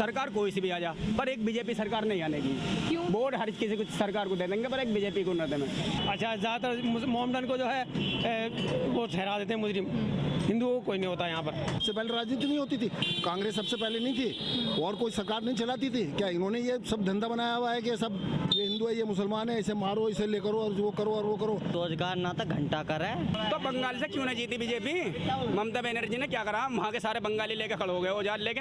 सरकार कोई सी भी आ जा, पर एक बीजेपी सरकार नहीं आने की। क्यों? वोट हर किसी को सरकार को दे देंगे, पर एक बीजेपी को न दें। अच्छा, ज़्यादातर मोमडन को जो है वो ठहरा देते हैं मुजरिम। हिंदुओं को कोई नहीं होता यहाँ पर। सबसे पहले राजनीति नहीं होती थी, कांग्रेस सबसे पहले नहीं थी और कोई सरकार नहीं चलाती थी। क्या इन्होंने ये सब धंधा बनाया हुआ है कि सब ये हिंदू है, ये मुसलमान है, इसे मारो, इसे ले करो और वो करो और वो करो। रोजगार ना तो घंटा कर है। तो बंगाल से क्यों नहीं जीती बीजेपी? ममता बनर्जी ने क्या करा? वहाँ के सारे बंगाली लेके खड़े हो गए, औजार लेके।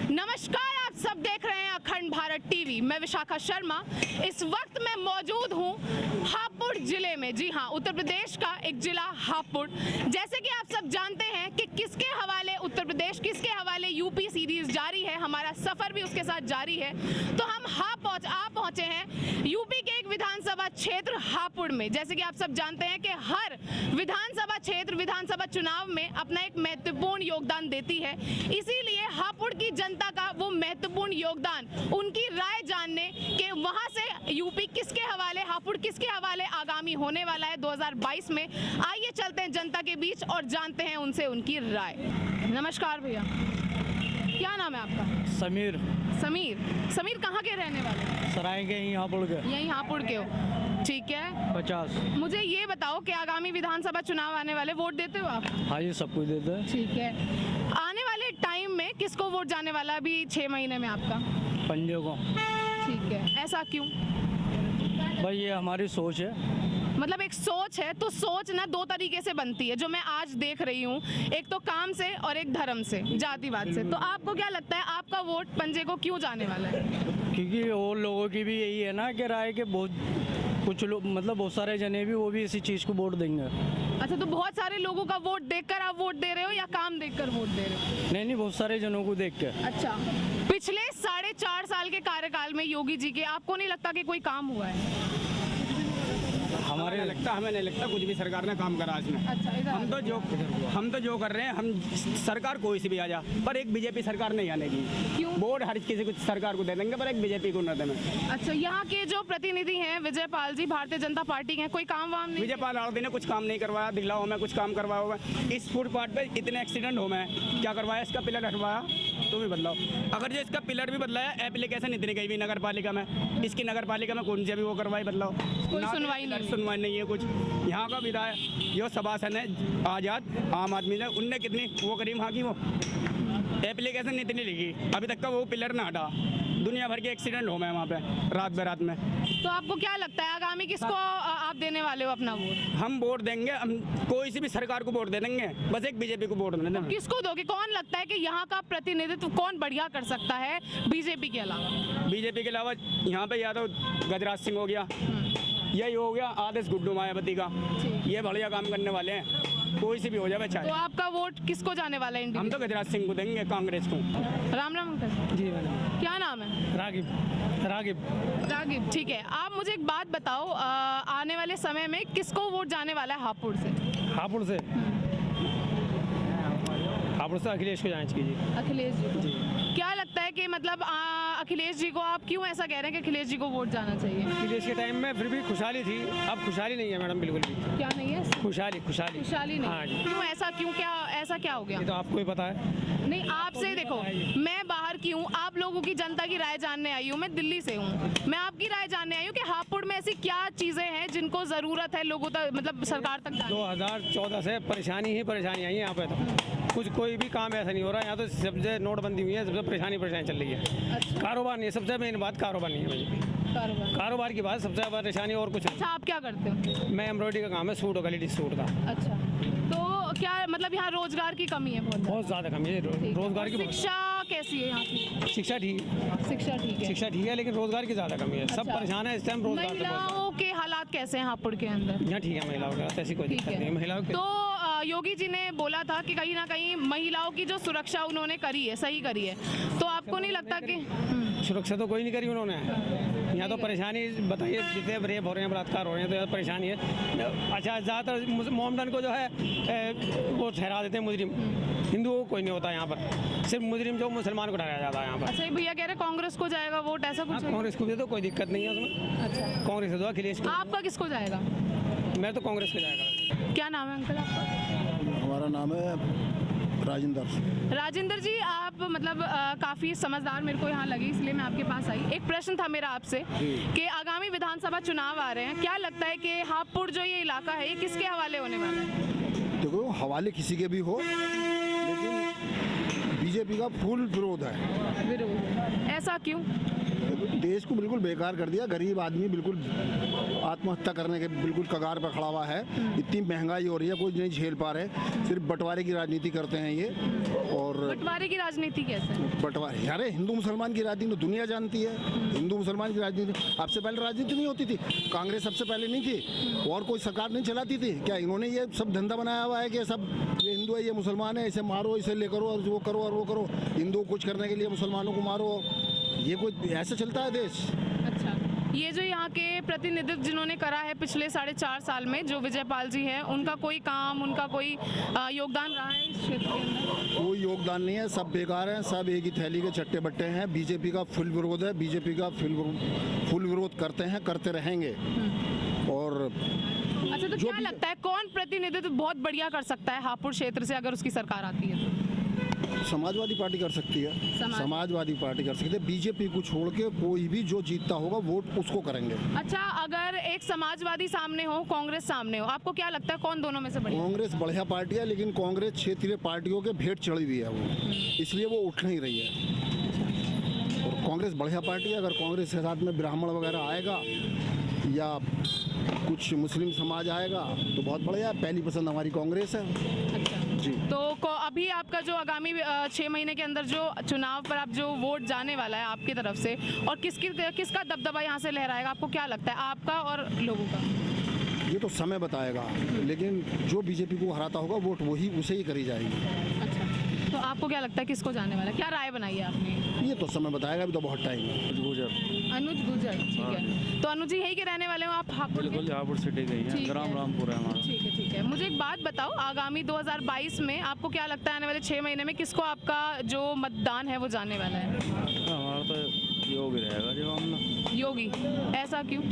नमस्कार, आप सब देख रहे हैं अखंड भारत टीवी। मैं विशाखा शर्मा। इस वक्त मैं मौजूद हूँ हापुड़ जिले में। जी हाँ, उत्तर प्रदेश का एक जिला हापुड़। जैसे कि आप सब जानते हैं कि किसके हवाले उत्तर प्रदेश, किसके हवाले यूपी सीरीज जारी है, हमारा सफर भी उसके साथ जारी है। तो हम आप पहुंचे हैं यूपी के एक विधानसभा क्षेत्र हापुड़ में। जैसे कि आप सब जानते हैं कि हर विधानसभा क्षेत्र विधानसभा चुनाव में अपना एक महत्वपूर्ण योगदान देती है, इसीलिए हापुड़ की जनता का वो महत्वपूर्ण योगदान, उनकी राय जानने के वहां से यूपी किसके हवाले, हापुड़ किसके हवाले आगामी होने वाला है 2022 में। आइए चलते हैं जनता के बीच और जानते हैं उनसे उनकी राय। नमस्कार भैया, क्या नाम है आपका? समीर। समीर कहाँ के रहने वाले? सराय के यहाँ पुड़ के। यहीं हापुड़ के हो? ठीक है। 50। मुझे ये बताओ कि आगामी विधानसभा चुनाव आने वाले, वोट देते हो आप? हाँ जी, सब कुछ देते हैं। ठीक है। आने वाले टाइम में किसको वोट जाने वाला है अभी 6 महीने में आपका? पंजे को। ठीक है, ऐसा क्यों? भाई ये हमारी सोच है। मतलब एक सोच है, तो सोच ना 2 तरीके से बनती है जो मैं आज देख रही हूँ, एक तो काम से और एक धर्म से, जातिवाद से। तो आपको क्या लगता है आपका वोट पंजे को क्यों जाने वाला है? क्योंकि और लोगों की भी यही है ना कि राय के बहुत कुछ लोग, मतलब बहुत सारे जने भी वो भी इसी चीज़ को वोट देंगे। अच्छा, तो बहुत सारे लोगों का वोट देखकर आप वोट दे रहे हो या काम देखकर वोट दे रहे हो? नहीं, बहुत सारे जनों को देख के। अच्छा, पिछले 4.5 साल के कार्यकाल में योगी जी के आपको नहीं लगता कि कोई काम हुआ है? हमें नहीं लगता कुछ भी सरकार ने काम करा इसमें। अच्छा, हम तो जो कर रहे हैं, हम सरकार कोई सी भी आ जा, पर एक बीजेपी सरकार नहीं आने की। क्यों? वोट हर किसी को सरकार को दे देंगे, पर एक बीजेपी को न दें। अच्छा, यहाँ के जो प्रतिनिधि हैं विजय पाल जी, भारतीय जनता पार्टी के हैं, कोई काम वाम नहीं? विजय पाल आरती ने कुछ काम नहीं करवाया। दिखलाओ में कुछ काम करवाया होगा। इस फुटपाथ पे इतने एक्सीडेंट हो में क्या करवाया? इसका पिलर हटवाया तो भी बदलाओ। अगर जो इसका पिलर भी बदलाया, एप्लीकेशन इतनी गई हुई नगर पालिका में, इसकी नगर पालिका में कौन सी अभी वो करवाई, बदलाओ? कोई सुनवाई नहीं है कुछ। यहाँ का विधायक जो सभासन है आज़ाद आम आदमी ने, उनने कितनी वो करी वहाँ की, वो एप्लीकेशन इतनी लिखी, अभी तक का वो पिलर ना हटा। दुनिया भर के एक्सीडेंट हो गए वहाँ पे रात बेरात में। तो आपको क्या लगता है आगामी किसको आप देने वाले हो अपना वोट? हम वोट देंगे, हम कोई सी भी सरकार को वोट दे देंगे, बस एक बीजेपी को वोट दे देंगे। किसको दोगे? कौन लगता है कि यहाँ का प्रतिनिधित्व कौन बढ़िया कर सकता है बीजेपी के अलावा? बीजेपी के अलावा यहाँ पे या तो गजराज सिंह हो गया, यही हो गया आदेश गुड्डू मायावती का, ये बढ़िया काम करने वाले हैं। कोई सी भी हो जाए चाहे। तो आपका वोट किसको जाने वाला है? हम तो गजराज सिंह को देंगे, कांग्रेस को। राम अंकल जी मैडम। क्या नाम है? रागिब। ठीक है, आप मुझे एक बात बताओ, आने वाले समय में किसको वोट जाने वाला है हापुड़ से? हापुड़ से अखिलेश को जाना चाहिए। अखिलेश जी। क्या लगता है कि मतलब अखिलेश जी को आप क्यों ऐसा कह रहे हैं कि अखिलेश जी को वोट जाना चाहिए? अखिलेश के टाइम में फिर भी खुशहाली थी, अब खुशहाली नहीं है मैडम, बिल्कुल भी। क्या नहीं है? खुशहाली नहीं। हाँ जी। क्यों ऐसा, क्यों, क्या ऐसा क्या हो गया? ये तो आपको ही पता है। नहीं, आपसे देखो, मैं बाहर की हूँ, आप लोगों की जनता की राय जानने आई हूँ। मैं दिल्ली से हूँ, मैं आपकी राय जानने आई हूँ कि हापुड़ में ऐसी क्या चीजें हैं जिनको जरूरत है लोगों तक, मतलब सरकार तक जाने? 2014 से परेशानी आई है यहाँ पे। तो कोई भी काम ऐसा नहीं हो रहा है यहाँ, तो सबसे नोटबंदी हुई है, सबसे परेशानी चल रही है। अच्छा। कारोबार नहीं है, सबसे मेन बात कारोबार नहीं है भाई। कारोबार की बात सबसे ज़्यादा परेशानी, और कुछ नहीं। अच्छा, आप क्या करते हो? मैं एम्ब्रॉयडरी का काम है, सूट होगा, लेडीज सूट का। अच्छा, तो क्या मतलब यहाँ रोजगार की कमी है? बहुत ज़्यादा कमी है रोजगार की। शिक्षा कैसी है यहाँ की? शिक्षा ठीक है, लेकिन रोजगार की ज़्यादा कमी है। सब परेशान है इस टाइम रोजगार से। महिलाओं के हालात कैसे हैं हापुड़ के अंदर? यहाँ ठीक है, महिलाओं का ऐसी कोई दिक्कत नहीं है। महिलाओं के तो योगी जी ने बोला था कि कहीं ना कहीं महिलाओं की जो सुरक्षा उन्होंने करी है, सही करी है, तो आपको नहीं लगता कि सुरक्षा तो कोई नहीं करी उन्होंने? यहाँ तो परेशानी बताइए, जितने रेप हो रहे हैं, बलात्कार हो रहे हैं, तो यहाँ परेशानी है। अच्छा, ज़्यादातर मोमडन को जो है वो ठहरा देते हैं मुजरिम। हिंदुओं को कोई नहीं होता यहाँ पर, सिर्फ मुजरिम जो मुसलमान को डराया जाता है यहाँ पर। अच्छा, ये भैया कह रहे हैं कांग्रेस को जाएगा वोट, ऐसा कुछ है? कांग्रेस को भी तो कोई दिक्कत नहीं है उसमें। अच्छा, कांग्रेस से दो, अखिलेश को। आपका किसको जाएगा? मैं तो कांग्रेस को जाएगा। क्या नाम है अंकल आपका? हमारा नाम है राजेंद्र। राजेंद्र जी, आप मतलब काफ़ी समझदार मेरे को यहाँ लगे, इसलिए मैं आपके पास आई। एक प्रश्न था मेरा आपसे कि आगामी विधानसभा चुनाव आ रहे हैं, क्या लगता है कि हापुड़ जो ये इलाका है ये किसके हवाले होने वाला है? देखो, हवाले किसी के भी हो, लेकिन बीजेपी का फुल विरोध है। विरोध, ऐसा क्यों? देश को बिल्कुल बेकार कर दिया। गरीब आदमी बिल्कुल आत्महत्या करने के बिल्कुल कगार पर खड़ा हुआ है। इतनी महंगाई हो रही है, कोई नहीं झेल पा रहे। सिर्फ बंटवारे की राजनीति करते हैं ये। और बंटवारे की राजनीति कैसे? बंटवारे, अरे हिंदू मुसलमान की राजनीति तो दुनिया जानती है। हिंदू मुसलमान की राजनीति आपसे पहले राजनीति नहीं होती थी। कांग्रेस सबसे पहले नहीं थी और कोई सरकार नहीं चलाती थी क्या? इन्होंने ये सब धंधा बनाया हुआ है कि सब ये हिंदू है, ये मुसलमान है, इसे मारो, इसे ले करो और वो करो और वो करो। हिंदू को कुछ करने के लिए मुसलमानों को मारो, ये कोई ऐसा चलता है देश? अच्छा, ये जो यहाँ के प्रतिनिधित्व जिन्होंने करा है पिछले 4.5 साल में, जो विजयपाल जी हैं, उनका कोई काम, उनका कोई योगदान रहा है इस क्षेत्र के अंदर? कोई योगदान नहीं है, सब बेकार हैं, सब एक ही थैली के चट्टे बट्टे हैं। बीजेपी का फुल विरोध है, बीजेपी का फुल विरोध करते हैं, करते रहेंगे। और अच्छा, तो क्या लगता है कौन प्रतिनिधित्व बहुत बढ़िया कर सकता है हापुड़ क्षेत्र से अगर उसकी सरकार आती है तो? समाजवादी पार्टी कर सकती है, समाजवादी पार्टी कर सकती है। बीजेपी को छोड़ के कोई भी जो जीतता होगा वोट उसको करेंगे। अच्छा, अगर एक समाजवादी सामने हो, कांग्रेस सामने हो, आपको क्या लगता है कौन दोनों में से बढ़िया? कांग्रेस बढ़िया पार्टी है, लेकिन कांग्रेस क्षेत्रीय पार्टियों के भेंट चढ़ी हुई है वो, इसलिए वो उठ नहीं रही है। और कांग्रेस बढ़िया पार्टी है। अगर कांग्रेस के साथ में ब्राह्मण वगैरह आएगा या कुछ मुस्लिम समाज आएगा तो बहुत बढ़िया है। पहली पसंद हमारी कांग्रेस है। अच्छा जी। तो अभी आपका जो आगामी 6 महीने के अंदर जो चुनाव पर आप जो वोट जाने वाला है आपकी तरफ से, और किसका दबदबा यहाँ से लहराएगा, आपको क्या लगता है, आपका और लोगों का? ये तो समय बताएगा, लेकिन जो बीजेपी को हराता होगा वोट वही उसे ही करी जाएगी। अच्छा, तो आपको क्या लगता है किसको जाने वाला है? क्या राय बनाई है आपने? ये तो समय बताएगा, अभी तो बहुत टाइम है। अनुज गुजर, ठीक है। तो अनुज जी यही के रहने वाले हो आप? हापुड़ के? बिल्कुल, हापुड़ सिटी गई है, ग्राम रामपुर है हमारा। ठीक है, ठीक है। मुझे एक बात बताओ, आगामी 2022 में आपको क्या लगता है आने वाले 6 महीने में किसको आपका जो मतदान है वो जाने वाला है? हमारा तो योगी रहेगा जो हम। योगी, ऐसा क्यों?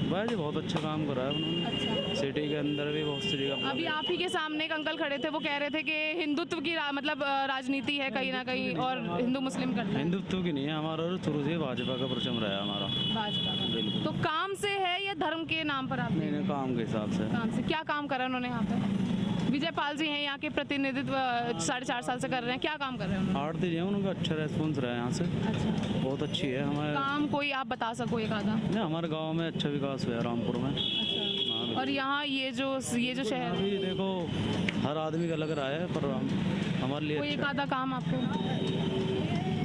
भाई जी बहुत अच्छा काम करा है उन्होंने। अच्छा, सिटी के अंदर भी बहुत सिटी का। अभी आप ही के सामने एक अंकल खड़े थे, वो कह रहे थे कि हिंदुत्व की मतलब राजनीति है कहीं ना कहीं, और हिंदू मुस्लिम करते हैं। हिंदुत्व की नहीं है, हमारा शुरू से भाजपा का परचम रहा है हमारा। भाजपा का। बिल्कुल। तो काम से है या धर्म के नाम पर? आपने नहीं, काम के हिसाब से। काम से क्या काम करा उन्होंने यहाँ पे? विजयपाल जी हैं यहाँ के प्रतिनिधित्व 4.5 साल से कर रहे हैं, क्या काम कर रहे हैं उन्होंने? आरती जी है, उनका अच्छा रेस्पॉन्स रहा है यहाँ से। अच्छा, बहुत अच्छी है हमारे। काम कोई आप बता सको एक आधा? नहीं, हमारे गांव में अच्छा विकास हुआ है रामपुर में। अच्छा, और यहाँ ये जो शहर, अभी देखो हर आदमी का लग रहा है, पर हमारे लिए कोई एक अच्छा आधा काम आपको?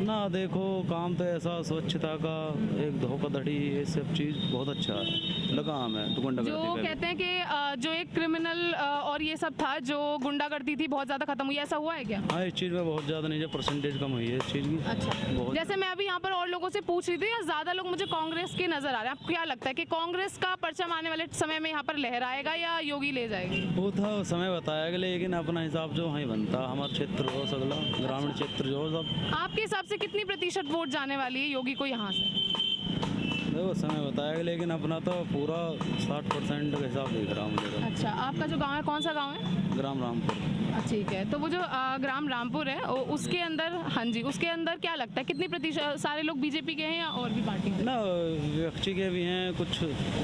ना। देखो काम तो ऐसा स्वच्छता का एक धोखाधड़ी, ये सब चीज़ बहुत अच्छा लगा हमें। तो जो कहते हैं कि जो एक क्रिमिनल और ये सब था, जो गुंडागर्दी थी, बहुत ज़्यादा खत्म हुई, ऐसा हुआ है क्या? हाँ, इस चीज़ में बहुत ज़्यादा नहीं, जो परसेंटेज कम हुई है इस चीज़ की। अच्छा, बहुत। जैसे मैं अभी यहाँ पर और लोगों से पूछ रही थी, या ज़्यादा लोग मुझे कांग्रेस के नज़र आ रहे हैं, आपको क्या लगता है कि कांग्रेस का परचम आने वाले समय में यहाँ पर लहराएगा या योगी ले जाएगी? वो था समय बताएगा, लेकिन अपना हिसाब जो वहीं बनता, हमारा क्षेत्र हो सगला, ग्रामीण क्षेत्र जो सब। आपके हिसाब से कितनी प्रतिशत वोट जाने वाली है योगी को यहाँ से? देखो समय बताएगा, लेकिन अपना तो पूरा 60% का हिसाब दिख रहा मुझे तो। अच्छा, आपका जो गांव है कौन सा गांव है? ग्राम रामपुर। ठीक है, तो वो जो ग्राम रामपुर है उसके अंदर, हाँ जी, उसके अंदर क्या लगता है कितनी प्रतिशत सारे लोग बीजेपी के हैं या और भी पार्टी के? ना, विपक्षी के भी हैं कुछ,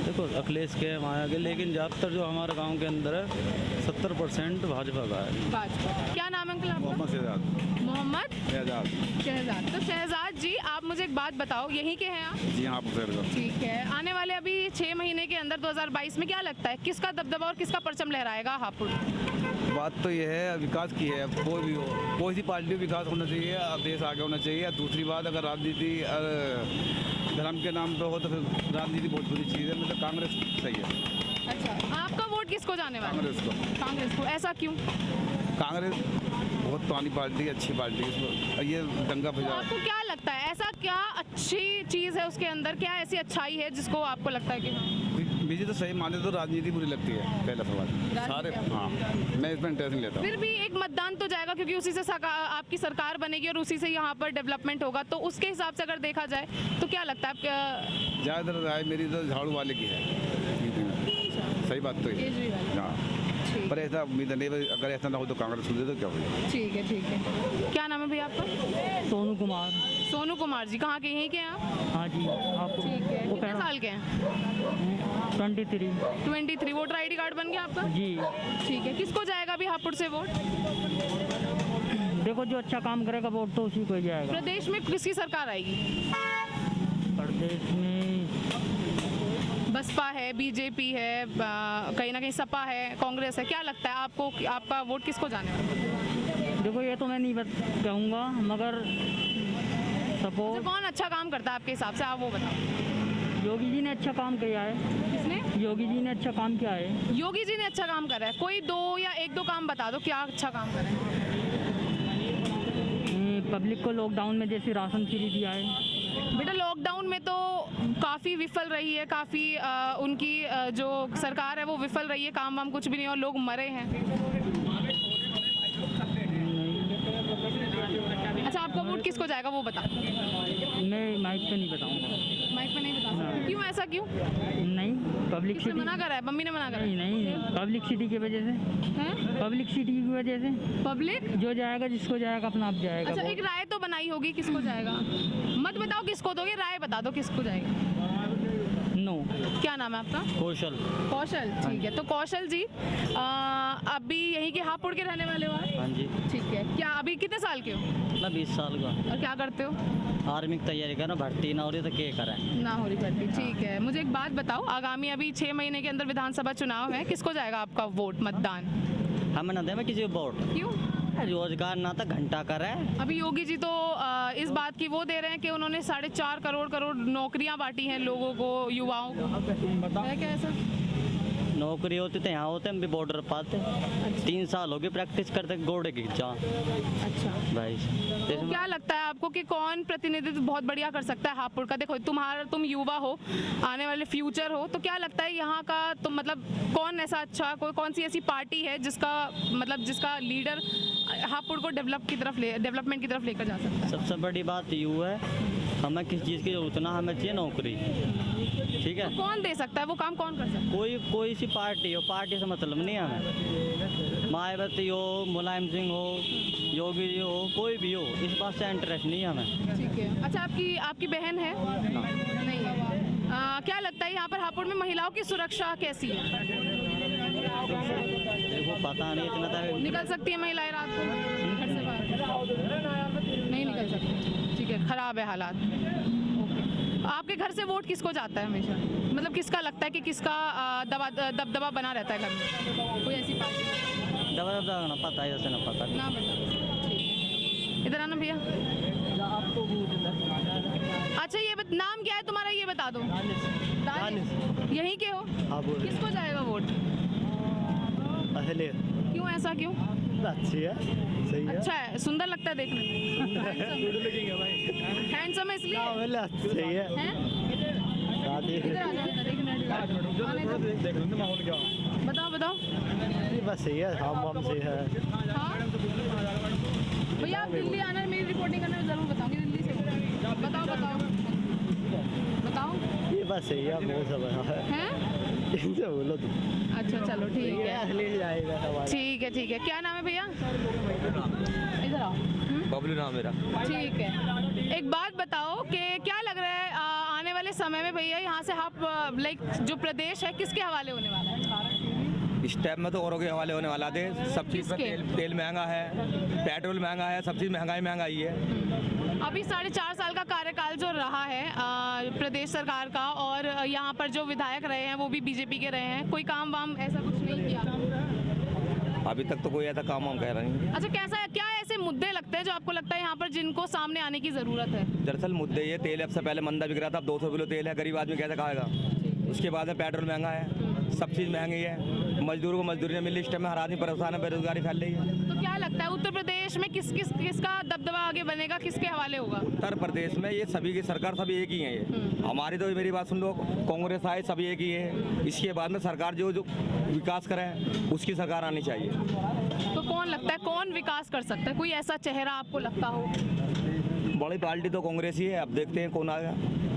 देखो अखिलेश के, माया के, लेकिन ज़्यादातर जो हमारे गांव के अंदर है 70% भाजपा का है। भाजपा। क्या नाम है अंकल आपका? मोहम्मद शहजाद। मोहम्मद शहजाद। शहजाद। तो शहजाद जी, आप मुझे एक बात बताओ, यहीं के हैं आप? जी हाँ, ठीक है। आने वाले अभी 6 महीने के अंदर 2022 में क्या लगता है किसका दबदबा और किसका परचम लहराएगा हापुड़? बात तो ये है विकास की है, कोई भी हो, कोई सी पार्टी में विकास होना चाहिए, अब देश आगे होना चाहिए। दूसरी बात, अगर राजनीति धर्म के नाम पे हो तो फिर राजनीति बहुत बुरी चीज़ है। मतलब कांग्रेस सही है। अच्छा, आपका वोट किसको जाने वाला है? कांग्रेस को। कांग्रेस को, ऐसा क्यों? कांग्रेस बहुत पुरानी पार्टी, अच्छी पार्टी है, इसमें ये दंगा तो फसाद। आपको क्या लगता है ऐसा क्या अच्छी चीज़ है उसके अंदर, क्या ऐसी अच्छाई है जिसको आपको लगता है कि बीजेपी तो सही माने तो राजनीति बुरी लगती है, पहला सवाल। सारे हाँ, मैं इसमें इंटरेस्ट नहीं लेता हूँ। फिर भी एक मतदान तो जाएगा क्योंकि उसी से आपकी सरकार बनेगी और उसी से यहाँ पर डेवलपमेंट होगा, तो उसके हिसाब से अगर देखा जाए तो क्या लगता है आप? ज़्यादातर राय मेरी तो झाड़ू वाले की है, सही बात तो ये। हाँ, पर ऐसा उम्मीद नहीं, अगर ऐसा ना हो तो कांग्रेस को दे दो, क्या हो। ठीक है, ठीक है। क्या नाम है भैया आपका? सोनू कुमार। सोनू कुमार जी, कहाँ के, यहीं के हैं आप? हाँ जी, आपको ठीक है। कितने साल के हैं? 23। 23। वोटर आईडी कार्ड बन गया आपका? जी, ठीक है। किसको जाएगा अभी हापुड़ से वोट? देखो जो अच्छा काम करेगा वोट तो उसी को ही जाएगा। प्रदेश में किसकी सरकार आएगी? प्रदेश में बसपा है, बीजेपी है, कहीं ना कहीं सपा है, कांग्रेस है, क्या लगता है आपको कि आपका वोट किसको जाने वाला है? देखो ये तो मैं नहीं कहूँगा, मगर सपोर्ट कौन अच्छा काम करता है आपके हिसाब से, आप वो बताओ। योगी जी ने अच्छा काम किया है। किसने? योगी जी ने अच्छा काम किया है। योगी जी ने अच्छा काम करा है। कोई दो या एक दो काम बता दो, क्या अच्छा काम करा है? पब्लिक को लॉकडाउन में जैसे राशन फ्री दिया है। बेटा लॉकडाउन में तो काफ़ी विफल रही है, काफ़ी उनकी जो सरकार है वो विफल रही है, काम वाम कुछ भी नहीं और लोग मरे हैं। अच्छा, आपका वोट किसको जाएगा वो बता। मैं माइक पे नहीं बताऊंगा। माइक पे नहीं बता सकते? क्यों, ऐसा क्यों? नहीं, पब्लिक किसने सिटी। मना करा है? मम्मी ने मना करा है? नहीं, पब्लिक सिटी की वजह से। हैं? पब्लिक सिटी की वजह से पब्लिक जो जाएगा, जिसको जाएगा अपना आप जाएगा। अच्छा, एक राय तो बनाई होगी किसको जाएगा। मत बताओ किसको दोगे, राय बता दो किसको जाएगा। नो। क्या नाम है आपका? कौशल। कौशल, ठीक है। तो कौशल जी अभी यहीं के हापुड़ के रहने वाले हो आप? हाँ जी। ठीक है। क्या अभी कितने साल के हो मैं 20 साल का। और क्या करते हो? आर्मी की तैयारी कर, भर्ती ना हो रही तो क्या करें। ना हो रही भर्ती, ठीक है। मुझे एक बात बताओ, आगामी अभी 6 महीने के अंदर विधानसभा चुनाव है, किसको जाएगा आपका वोट, मतदान? हम ना दें किसी को वोट। क्यों? रोजगार ना तो घंटा करे। अभी योगी जी तो इस बात की वो दे रहे हैं कि उन्होंने 4.5 करोड़ नौकरियां बांटी हैं लोगों को, युवाओं को। है क्या ऐसा? नौकरी होती तो यहाँ होते, हम भी बॉर्डर पाते। 3 साल हो गए प्रैक्टिस करते घोड़े की जान। अच्छा भाई तो क्या लगता है आपको कि कौन प्रतिनिधित्व बहुत बढ़िया कर सकता है हापुड़ का? देखो तुम युवा हो, आने वाले फ्यूचर हो, तो क्या लगता है यहाँ का तो मतलब कौन ऐसा अच्छा, कौन सी ऐसी पार्टी है जिसका लीडर हापुड़ को डेवलपमेंट की तरफ लेकर जा सकता है? सबसे बड़ी बात यूँ है, हमें किस चीज़ की जरूरत ना, हमें चाहिए नौकरी। ठीक है, तो कौन दे सकता है, वो काम कौन कर सकता है? कोई सी पार्टी हो, पार्टी से मतलब नहीं है हमें। मायावती हो, मुलायम सिंह हो, योगी जी हो, कोई भी हो, इस बात से इंटरेस्ट नहीं है हमें। ठीक है। अच्छा, आपकी बहन है? नहीं है। क्या लगता है यहाँ पर हापुड़ में महिलाओं की सुरक्षा कैसी है? देखो पता नहीं, इतना तो निकल सकती है महिलाएं रात को घर से बाहर? नहीं निकल सकती। ठीक है, खराब है हालात। ओके। आपके घर से वोट किसको जाता है हमेशा, मतलब किसका लगता है कि किसका दबदबा बना रहता है घर में? कोई ऐसी बात दबा ना पता है, जैसे ना पता। ना बता। ठीक है, इधर आना भैया। अच्छा ये नाम क्या है तुम्हारा, ये बता दो। दानिश। यहीं के हो? किसको जाएगा वोट? क्यों, ऐसा क्यों? अच्छी है, सही है। अच्छा है, सुंदर लगता है देखने में। हैंडसम है इसलिए? सही है। हैं? इधर आ जाओ, इधर, एक मिनट आने दो। बताओ। बस सही है, हम सही है। हाँ भैया, आप दिल्ली आना, मेरी रिपोर्टिंग करने में ज़रूर बताऊंगी दिल्ली से। बताओ। ये बस सही है, बहुत सब हैं? इनसे बोलो तुम। अच्छा चलो ठीक है। ठीक है। क्या नाम है भैया? इधर आओ। बबलू नाम मेरा। ठीक है। एक बात बताओ कि क्या लग रहा है आने वाले समय में भैया यहाँ से आप जो प्रदेश है किसके हवाले होने वाला है? इस टाइम में तो औरों के हवाले होने वाला थे। सब चीज़ पर तेल महंगा है, पेट्रोल महंगा है, सब चीज़ महंगाई है। अभी 4.5 साल का कार्यकाल जो रहा है प्रदेश सरकार का, और यहाँ पर जो विधायक रहे हैं वो भी बीजेपी के रहे हैं, कोई काम वाम ऐसा कुछ नहीं किया अभी तक तो कोई ऐसा काम हम कह रहे हैं। अच्छा, क्या ऐसे मुद्दे लगते हैं जो आपको लगता है यहाँ पर जिनको सामने आने की ज़रूरत है? दरअसल मुद्दे ये, तेल अब से पहले मंदा बिक रहा था, अब 200 किलो तेल है, गरीब आदमी कैसे खाएगा। उसके बाद में पेट्रोल महंगा है, सब चीज़ महंगी है, मजदूर को मजदूरी नहीं मिल रही, इस टाइम में हर आदमी परेशान है, बेरोजगारी फैल रही है। तो क्या लगता है उत्तर प्रदेश में किसका दबदबा आगे बनेगा, किसके हवाले होगा? उत्तर प्रदेश में ये सभी की सरकार सभी एक ही है। ये हमारी तो मेरी बात सुन लो, कांग्रेस आए सभी एक ही है, इसके बाद में सरकार जो विकास करे उसकी सरकार आनी चाहिए। तो कौन लगता है कौन विकास कर सकता है? कोई ऐसा चेहरा आपको लगता हो? बड़ी पार्टी तो कांग्रेस ही है, अब देखते हैं कौन आएगा।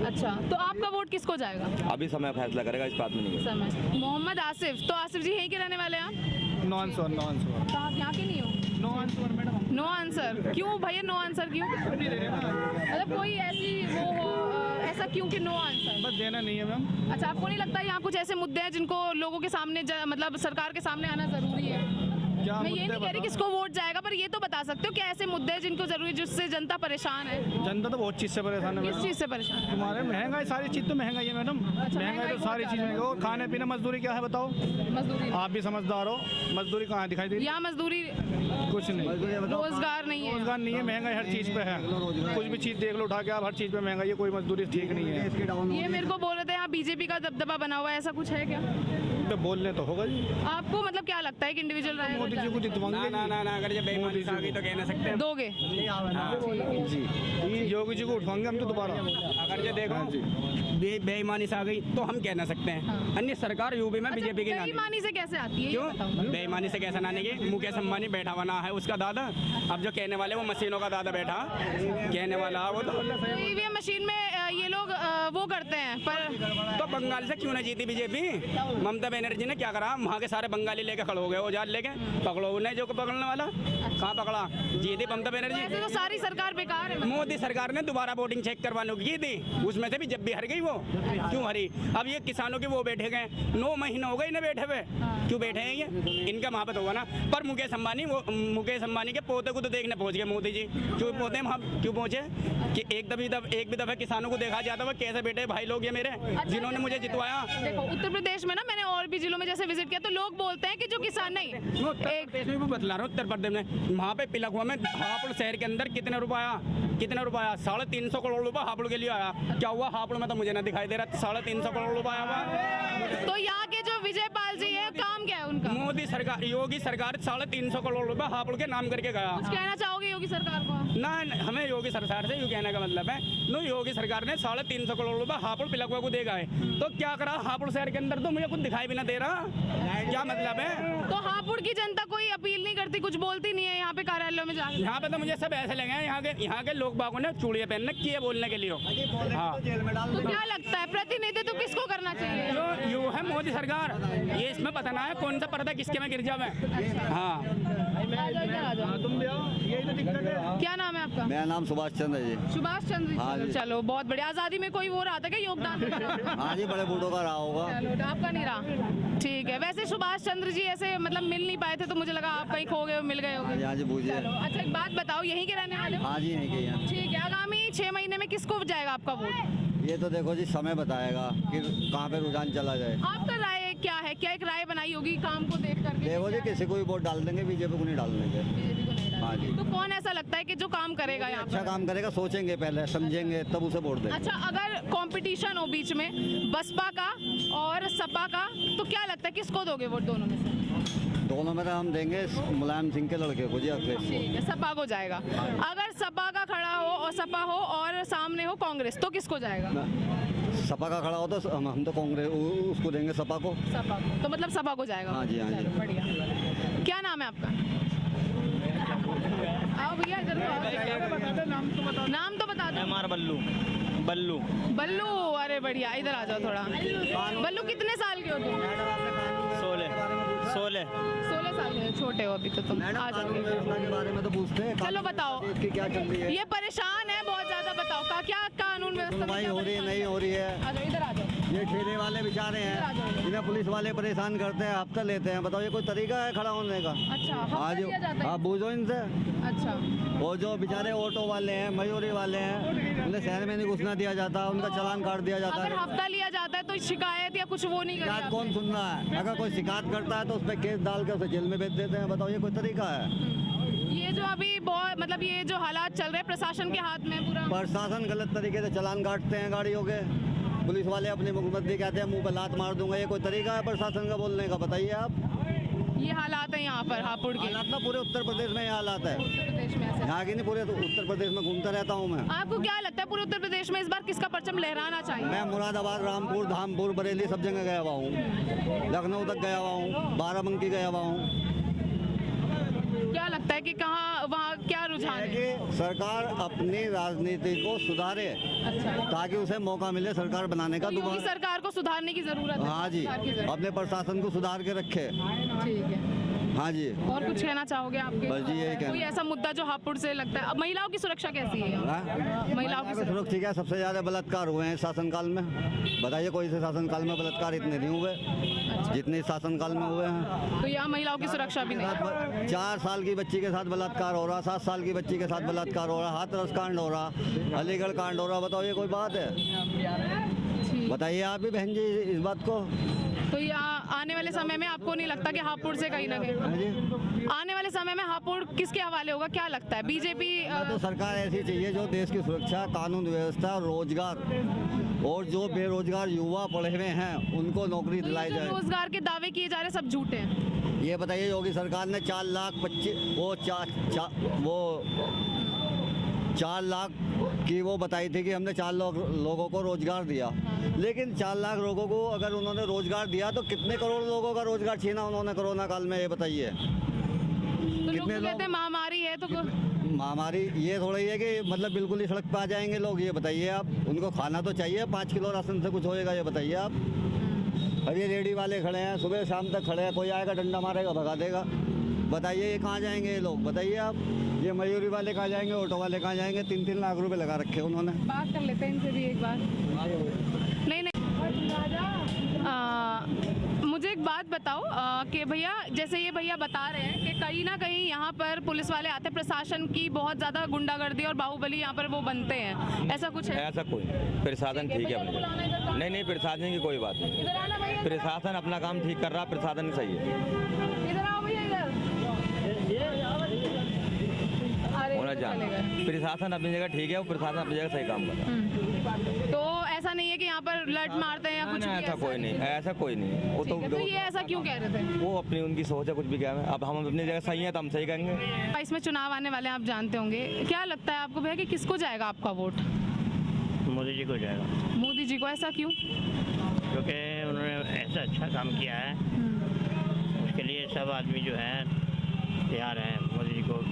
अच्छा, तो आपका वोट किसको जाएगा? अभी समय फैसला करेगा, इस बात में नहीं है। समय। मोहम्मद आसिफ, तो आसिफ जी यहीं के रहने वाले हैं आप? नो आंसर, नो आंसर, तो आप यहाँ के नहीं हो? No answer madam. No answer क्यों भैया? नो आंसर क्यों? मतलब कोई ऐसी वो हो ऐसा क्यों कि नो आंसर? बस देना नहीं है मैम। अच्छा, आपको नहीं लगता यहाँ कुछ ऐसे मुद्दे हैं जिनको लोगों के सामने मतलब सरकार के सामने आना जरूरी है? क्या मैं ये मुद्दे नहीं कह रही बताओ? किसको वोट जाएगा, पर ये तो बता सकते हो क्या ऐसे मुद्दे हैं जिनको जरूरी, जिससे जनता परेशान है? जनता तो बहुत चीज़ से परेशान है किस मैडम। चीज़ से परेशान है? तुम्हारे महंगाई, सारी चीज़ तो महंगाई है मैडम। महंगाई तो सारी चीज़ महंगी हो, खाने पीने, मजदूरी क्या है बताओ? मजदूरी आप भी समझदार हो, मजदूरी कहाँ दिखाई दे रही? यहाँ मजदूरी, कुछ नहीं, रोजगार नहीं है। रोजगार नहीं है, महंगाई हर चीज़ पे है। कुछ भी चीज़ देख लो उठा के, आप हर चीज़ पे महंगाई है, कोई मजदूरी ठीक नहीं है। ये मेरे को बोल रहे थे यहाँ बीजेपी का दबदबा बना हुआ है, ऐसा कुछ है क्या? पे बोलने तो होगा जी। आपको मतलब क्या लगता है कि इंडिविजुअल राय मोदी जी को जितवाएंगे ना अगर ये बेईमानी से आ गई तो कह ना सकते हैं। दोगे? जी, योगी जी को उठवाएंगे हम तो दोबारा। अगर ये देखो बेईमानी से आ गई तो हम कह ना सकते हैं। अन्य सरकार यूपी में बीजेपी की ना दी। बेईमानी से कैसे आती है? ये बताओ। क्यों बेईमानी से कैसे ना आने? मुकेश अंबानी बैठा हुआ ना है उसका दादा, अब जो कहने वाले वो मशीनों का दादा बैठा कहने वाला वो तो ईवीएम मशीन में ये लोग वो करते हैं, पर तो बंगाल से क्यों ना जीती बीजेपी? ममता बनर्जी ने क्या करा? वहाँ के सारे बंगाली लेके खड़े हो गए, औजार लेके पकड़ो उन्हें जो को पकड़ने वाला कहाँ पकड़ा? जीती ममता बनर्जी। ऐसे तो सारी सरकार बेकार है। मोदी सरकार ने दोबारा वोटिंग चेक करवाने की थी, उसमें से भी जब भी हार गई वो। क्यों हरी? अब ये किसानों के वो बैठे गए, 9 महीने हो गए इन्हें बैठे हुए। क्यों बैठे हैं ये? इनका महापत होगा ना। पर मुकेश अंबानी के पोते को तो देखने पहुंच गए मोदी जी। क्यों पोते वहाँ क्यों पहुंचे? कि एक भी दफा किसानों को देखा जाता है कैसे बैठे भाई लोग ये मेरे, जिन्होंने मुझे जितवाया। देखो उत्तर प्रदेश में ना, मैंने और भी जिलों में जैसे विजिट किया तो लोग बोलते हैं कि जो किसान नहीं उत्तर प्रदेश में भी बतला रहा हूँ। उत्तर प्रदेश में वहाँ पे पिलखुआ में हापुड़ शहर के अंदर कितना रुपया 350 करोड़ रुपया हापुड़ के लिए आया। क्या हुआ हापुड़ में? तो मुझे ना दिखाई दे रहा। 350 करोड़ रुपया आया हुआ। तो यहाँ के जो विजय पाल जी है, काम क्या है उनका? मोदी सरकार, योगी सरकार 350 करोड़ रुपया हापुड़ के नाम करके गया। कुछ कहना चाहोगे योगी सरकार को? ना हमें योगी सरकार से यूँ कहने का मतलब है, नो योगी सरकार ने 350 करोड़ रुपया हापुड़ पिलखुआ को देगा है। तो क्या करा हापुड़ शहर के अंदर? तो मुझे कुछ दिखाई भी ना दे रहा। क्या मतलब है? तो हापुड़ की जनता कोई अपील नहीं करती, कुछ बोलती नहीं है यहाँ पे कार्यालयों में जाकर? यहाँ पे तो मुझे सब ऐसे लगे हैं, यहाँ के लोग बागों ने चूड़ियाँ पहनने किए बोलने के लिए। हाँ, तो क्या लगता है प्रतिनिधित्व किसको करना चाहिए? यू है मोदी सरकार। ये इसमें पता ना है कौन सा पर्दा किसके में गिर जावे। हाँ, क्या नाम है आपका? मेरा नाम सुभाष चंद्र है जी। सुभाष चंद्र हाँ जी। जी। चलो बहुत बढ़िया। आज़ादी में कोई वो रहा था क्या योगदान? हाँ जी, बड़े बूढ़ों का रहा होगा। चलो, आपका नहीं रहा। ठीक है। वैसे सुभाष चंद्र जी ऐसे मतलब मिल नहीं पाए थे, तो मुझे लगा आप कहीं खो गए, मिल गए हाँ होंगे। जी, हाँ जी, बूझे। अच्छा, एक बात बताओ, यहीं के रहने वाले हो? हाँ जी, नहीं गई। ठीक है। आगामी 6 महीने में किसको जाएगा आपका वोट? ये तो देखो जी, समय बताएगा कि कहाँ पे रुझान चला जाए। आपका राय क्या है? क्या एक राय बनाई होगी काम को देख करके? देखो जी, किसी को भी वोट डाल देंगे, बीजेपी को नहीं डाल देंगे। बीजेपी को नहीं डालेंगे। हाँ जी। तो कौन ऐसा लगता है कि जो काम करेगा यहाँ अच्छा पर? काम करेगा, सोचेंगे पहले, समझेंगे, तब उसे वोट देंगे। अच्छा, अगर कंपटीशन हो बीच में बसपा का और सपा का, तो क्या लगता है किसको दोगे वोट दोनों में से? दोनों में तो हम देंगे मुलायम सिंह के लड़के को जी, अखिलेश को। ठीक है, सपा को जाएगा। अगर सपा का खड़ा हो और सपा हो और सामने हो कांग्रेस, तो किसको जाएगा? सपा का खड़ा हो तो हम तो कांग्रेस उसको देंगे, सपा को। सपा को। तो मतलब सपा को जाएगा। हाँ जी, हाँ जी। चलो, बढ़िया। क्या नाम है आपका? आओ भैया इधर तो आओ। नाम तो बता दो। हमारा बल्लू बल्लू। अरे बढ़िया, इधर आ जाओ थोड़ा। बल्लू कितने साल के हो तुम? 16 16 साल के हो, छोटे हो अभी तो तुम। आ जाओ। के बारे में तो पूछते हैं। चलो बताओ, इसकी क्या चल रही है? ये परेशान है बहुत ज्यादा, बताओ क्या कानून व्यवस्था में सुनवाई क्या हो रही है, परेशानी नहीं हो रही है? आ जाओ, इधर आ जाओ। ये ठेले वाले बेचारे हैं, जिन्हें पुलिस वाले परेशान करते हैं, हफ्ता लेते हैं। बताओ ये कोई तरीका है खड़ा होने का? अच्छा, हाँ हफ्ता जी, लिया जाता है? आप पूछो इनसे। अच्छा, वो जो बेचारे ऑटो वाले हैं, मयूरी वाले हैं, उन्हें शहर में नहीं घुसना दिया जाता, उनका चालान काट दिया जाता अगर है। हफ्ता लिया जाता है तो शिकायत या कुछ वो नहीं शिकायत करते? कौन सुन रहा है? अगर कोई शिकायत करता है तो उस पर केस डाल के उसे जेल में भेज देते हैं। बताओ ये कोई तरीका है? ये जो अभी बहुत मतलब ये जो हालात चल रहे हैं प्रशासन के हाथ में पूरा। प्रशासन गलत तरीके से चालान काटते हैं गाड़ियों के। पुलिस वाले अपनी मुख्यमंत्री कहते हैं मुंह पर लात मार दूंगा, ये कोई तरीका है प्रशासन का बोलने का? बताइए आप। ये हालात है यहाँ पर हापुड़ के। हालात ना पूरे उत्तर प्रदेश में ये हालात है, उत्तर प्रदेश में ऐसा। यहाँ की नहीं, पूरे उत्तर प्रदेश में घूमता रहता हूँ मैं। आपको क्या लगता है पूरे उत्तर प्रदेश में इस बार किसका परचम लहराना चाहिए? मैं मुरादाबाद, रामपुर, धामपुर, बरेली सब जगह गया हुआ हूँ, लखनऊ तक गया हुआ हूँ, बाराबंकी गया हुआ हूँ। क्या लगता है कि कहाँ वहाँ क्या रुझान है? कि सरकार अपनी राजनीति को सुधारे अच्छा, ताकि उसे मौका मिले सरकार बनाने का तो योगी दोबारा। सरकार को सुधारने की जरूरत है। हाँ जी, सुधार की जरूरत अपने प्रशासन को सुधार के रखे। है। ठीक है, हाँ जी। और कुछ कहना चाहोगे आपके? बस जी यही कहना। कोई ऐसा मुद्दा जो हापुड़ से लगता है? अब महिलाओं की सुरक्षा कैसी है? हाँ? महिलाओं की सुरक्षा सुरक्षा क्या, सबसे ज्यादा बलात्कार हुए हैं शासनकाल में। बताइए कोई से शासनकाल में बलात्कार इतने नहीं हुए जितने शासनकाल में हुए हैं। तो यहाँ महिलाओं की सुरक्षा भी नहीं। 4 साल की बच्ची के साथ बलात्कार हो रहा, 7 साल की बच्ची के साथ बलात्कार हो रहा, हाथरस कांड हो रहा, अलीगढ़ कांड हो रहा। बताओ ये कोई बात है? बताइए आप भी बहन जी इस बात को। तो यहाँ आने वाले समय में आपको नहीं लगता कि हापुड़ से कहीं ना हाँ कहीं जी, आने वाले समय में हापुड़ किसके हवाले होगा? क्या लगता है? बीजेपी? तो सरकार ऐसी चाहिए जो देश की सुरक्षा, कानून व्यवस्था, रोजगार और जो बेरोजगार युवा पढ़े हुए हैं उनको नौकरी दिलाई जाए। रोजगार के दावे किए जा रहे सब झूठे हैं। ये बताइए योगी सरकार ने 4 लाख की वो बताई थी कि हमने 4 लाख लोगों को रोजगार दिया, लेकिन 4 लाख लोगों को अगर उन्होंने रोजगार दिया तो कितने करोड़ लोगों का रोजगार छीना उन्होंने कोरोना काल में? ये बताइए। तो लोग तो कहते हैं महामारी है तो महामारी ये थोड़ी है कि मतलब बिल्कुल ही सड़क पे आ जाएंगे लोग। ये बताइए आप, उनको खाना तो चाहिए, 5 किलो राशन से कुछ होएगा? ये बताइए आप। अब ये रेडी वाले खड़े हैं, सुबह शाम तक खड़े हैं, कोई आएगा डंडा मारेगा भगा देगा। बताइए ये कहाँ जाएंगे ये लोग? बताइए आप। ये मयूरी वाले कहाँ जाएंगे, ऑटो वाले कहाँ जाएंगे? 3-3 लाख रुपए लगा रखे उन्होंने। बात कर लेते हैं इनसे भी एक बार। नहीं मुझे एक बात बताओ कि भैया जैसे ये भैया बता रहे हैं कि कहीं ना कहीं यहाँ पर पुलिस वाले आते हैं, प्रशासन की बहुत ज़्यादा गुंडागर्दी और बाहुबली यहाँ पर वो बनते हैं, ऐसा कुछ है? ऐसा कोई प्रशासन ठीक है अपने। नहीं प्रशासन की कोई बात नहीं, इधर आना भैया, प्रशासन अपना काम ठीक कर रहा, प्रशासन सही है। इधर आओ भैया, इधर। अरे होना चले चाहिए गए। प्रशासन अपनी जगह ठीक है, वो प्रशासन अपनी जगह सही काम कर रहा है। तो ऐसा नहीं है कि यहाँ पर लट मारते हैं या कुछ भी? ऐसा कोई नहीं, ऐसा कोई नहीं। वो ठीक है, तो ये ऐसा क्यों कह रहे थे? वो अपनी उनकी सोच है, कुछ भी क्या है। अब हम अपनी जगह सही है तो हम सही कहेंगे। इसमें चुनाव आने वाले हैं, आप जानते होंगे। क्या लगता है आपको भैया कि किसको जाएगा आपका वोट? मोदी जी को जाएगा, मोदी जी को। ऐसा क्यों? क्योंकि उन्होंने ऐसा अच्छा काम किया है, उसके लिए सब आदमी जो है तैयार हैं मोदी जी को।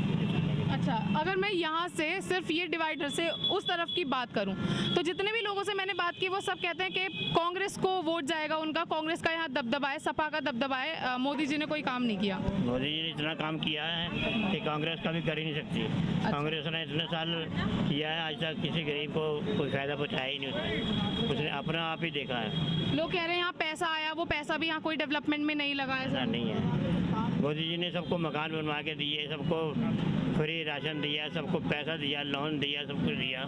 अच्छा, अगर मैं यहाँ से सिर्फ ये डिवाइडर से उस तरफ की बात करूँ तो जितने भी लोगों से मैंने बात की वो सब कहते हैं कि कांग्रेस को वोट जाएगा उनका, कांग्रेस का यहाँ दबदबा है, सपा का दबदबा है, मोदी जी ने कोई काम नहीं किया। मोदी जी ने इतना काम किया है कि कांग्रेस का भी कर ही नहीं सकती। कांग्रेस ने इतने साल किया है, आज तक किसी गरीब को कोई फायदा पहुँचाया ही नहीं उसने अपना आप ही देखा है। लोग कह रहे हैं यहाँ पैसा आया, वो पैसा भी यहाँ कोई डेवलपमेंट में नहीं लगा। ऐसा नहीं है। मोदी जी ने सबको मकान बनवा के दिए, सबको फ्री राशन दिया, सबको पैसा दिया, लोन दिया, सब कुछ दिया।